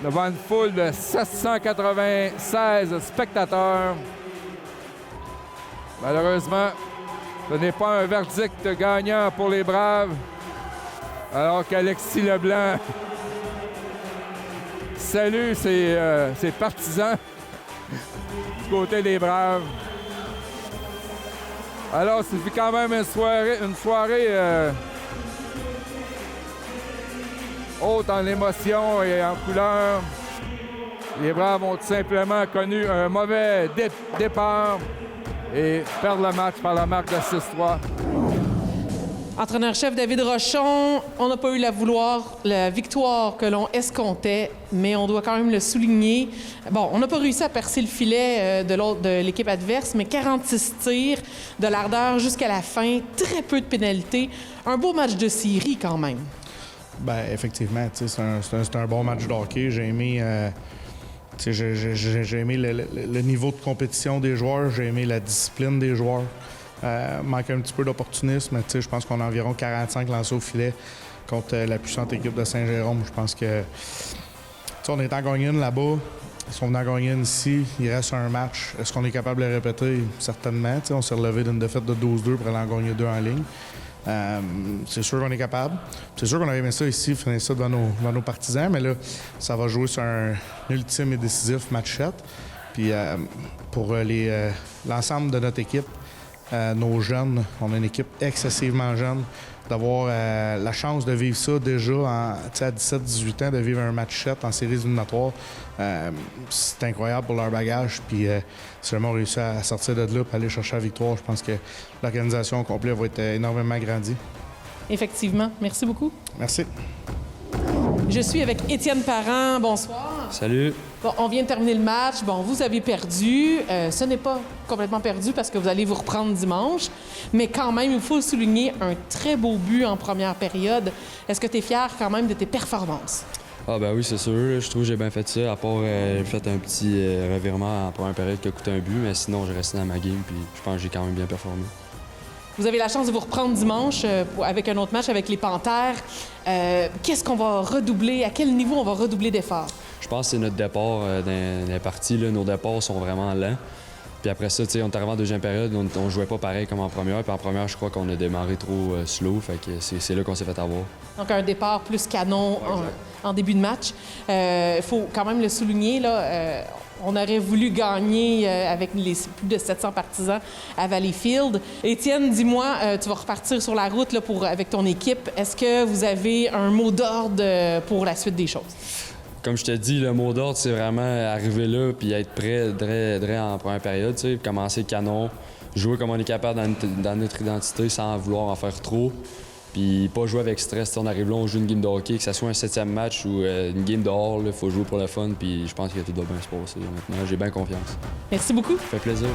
devant une foule de 796 spectateurs. Malheureusement, ce n'est pas un verdict gagnant pour les Braves, alors qu'Alexis Leblanc salue ses partisans du côté des Braves. Alors, c'est quand même une soirée haute en émotion et en couleur. Les Braves ont tout simplement connu un mauvais départ et perdent le match par la marque de 6-3. Entraîneur-chef David Rochon, on n'a pas eu la victoire que l'on escomptait, mais on doit quand même le souligner. Bon, on n'a pas réussi à percer le filet de l'équipe adverse, mais 46 tirs de l'Ardeur jusqu'à la fin, très peu de pénalités. Un beau match de série quand même. Bien, effectivement, c'est un bon match de hockey. J'ai aimé, j'ai aimé le niveau de compétition des joueurs, j'ai aimé la discipline des joueurs. Manque un petit peu d'opportunisme, mais je pense qu'on a environ 45 lancés au filet contre la puissante équipe de Saint-Jérôme. Je pense que on est en gagner une là-bas. Ils sont venus en gagner une ici. Il reste un match. Est-ce qu'on est capable de le répéter? Certainement. On s'est relevé d'une défaite de 12-2 pour aller en gagner 2 en ligne. C'est sûr qu'on est capable. C'est sûr qu'on aurait aimé ça ici, finir ça devant nos partisans, mais là, ça va jouer sur un ultime et décisif match 7. Puis pour l'ensemble de notre équipe, nos jeunes, on a une équipe excessivement jeune, d'avoir la chance de vivre ça déjà à 17-18 ans, de vivre un match 7 en séries éliminatoires, c'est incroyable pour leur bagage. Puis si jamais on réussit à sortir de là et aller chercher la victoire, je pense que l'organisation au complet va être énormément agrandie. Effectivement. Merci beaucoup. Merci. Je suis avec Étienne Parent. Bonsoir. Salut. Bon, on vient de terminer le match. Bon, vous avez perdu. Ce n'est pas complètement perdu parce que vous allez vous reprendre dimanche. Mais quand même, il faut souligner un très beau but en première période. Est-ce que tu es fier quand même de tes performances? Ah ben oui, c'est sûr. Je trouve que j'ai bien fait ça, à part j'ai fait un petit revirement en première période qui a coûté un but, mais sinon, j'ai resté dans ma game, puis je pense que j'ai quand même bien performé. Vous avez la chance de vous reprendre dimanche avec un autre match avec les Panthères. Qu'est-ce qu'on va redoubler? À quel niveau on va redoubler d'efforts? Je pense que c'est notre départ dans les parties. Là, nos départs sont vraiment lents. Puis après ça, on est arrivé en deuxième période, on jouait pas pareil comme en première. Puis en première, je crois qu'on a démarré trop slow. Fait que c'est là qu'on s'est fait avoir. Donc un départ plus canon en début de match. Il faut quand même le souligner, là. On aurait voulu gagner avec les plus de 700 partisans à Valleyfield. Étienne, dis-moi, tu vas repartir sur la route là, avec ton équipe. Est-ce que vous avez un mot d'ordre pour la suite des choses? Comme je te dis, le mot d'ordre, c'est vraiment arriver là puis être prêt en première période. Commencer canon, jouer comme on est capable dans notre identité sans vouloir en faire trop. Puis pas jouer avec stress. On arrive là, on joue une game de hockey, que ce soit un 7e match ou une game dehors, il faut jouer pour le fun. Puis je pense que tout doit bien se passer maintenant. J'ai bien confiance. Merci beaucoup. Ça fait plaisir.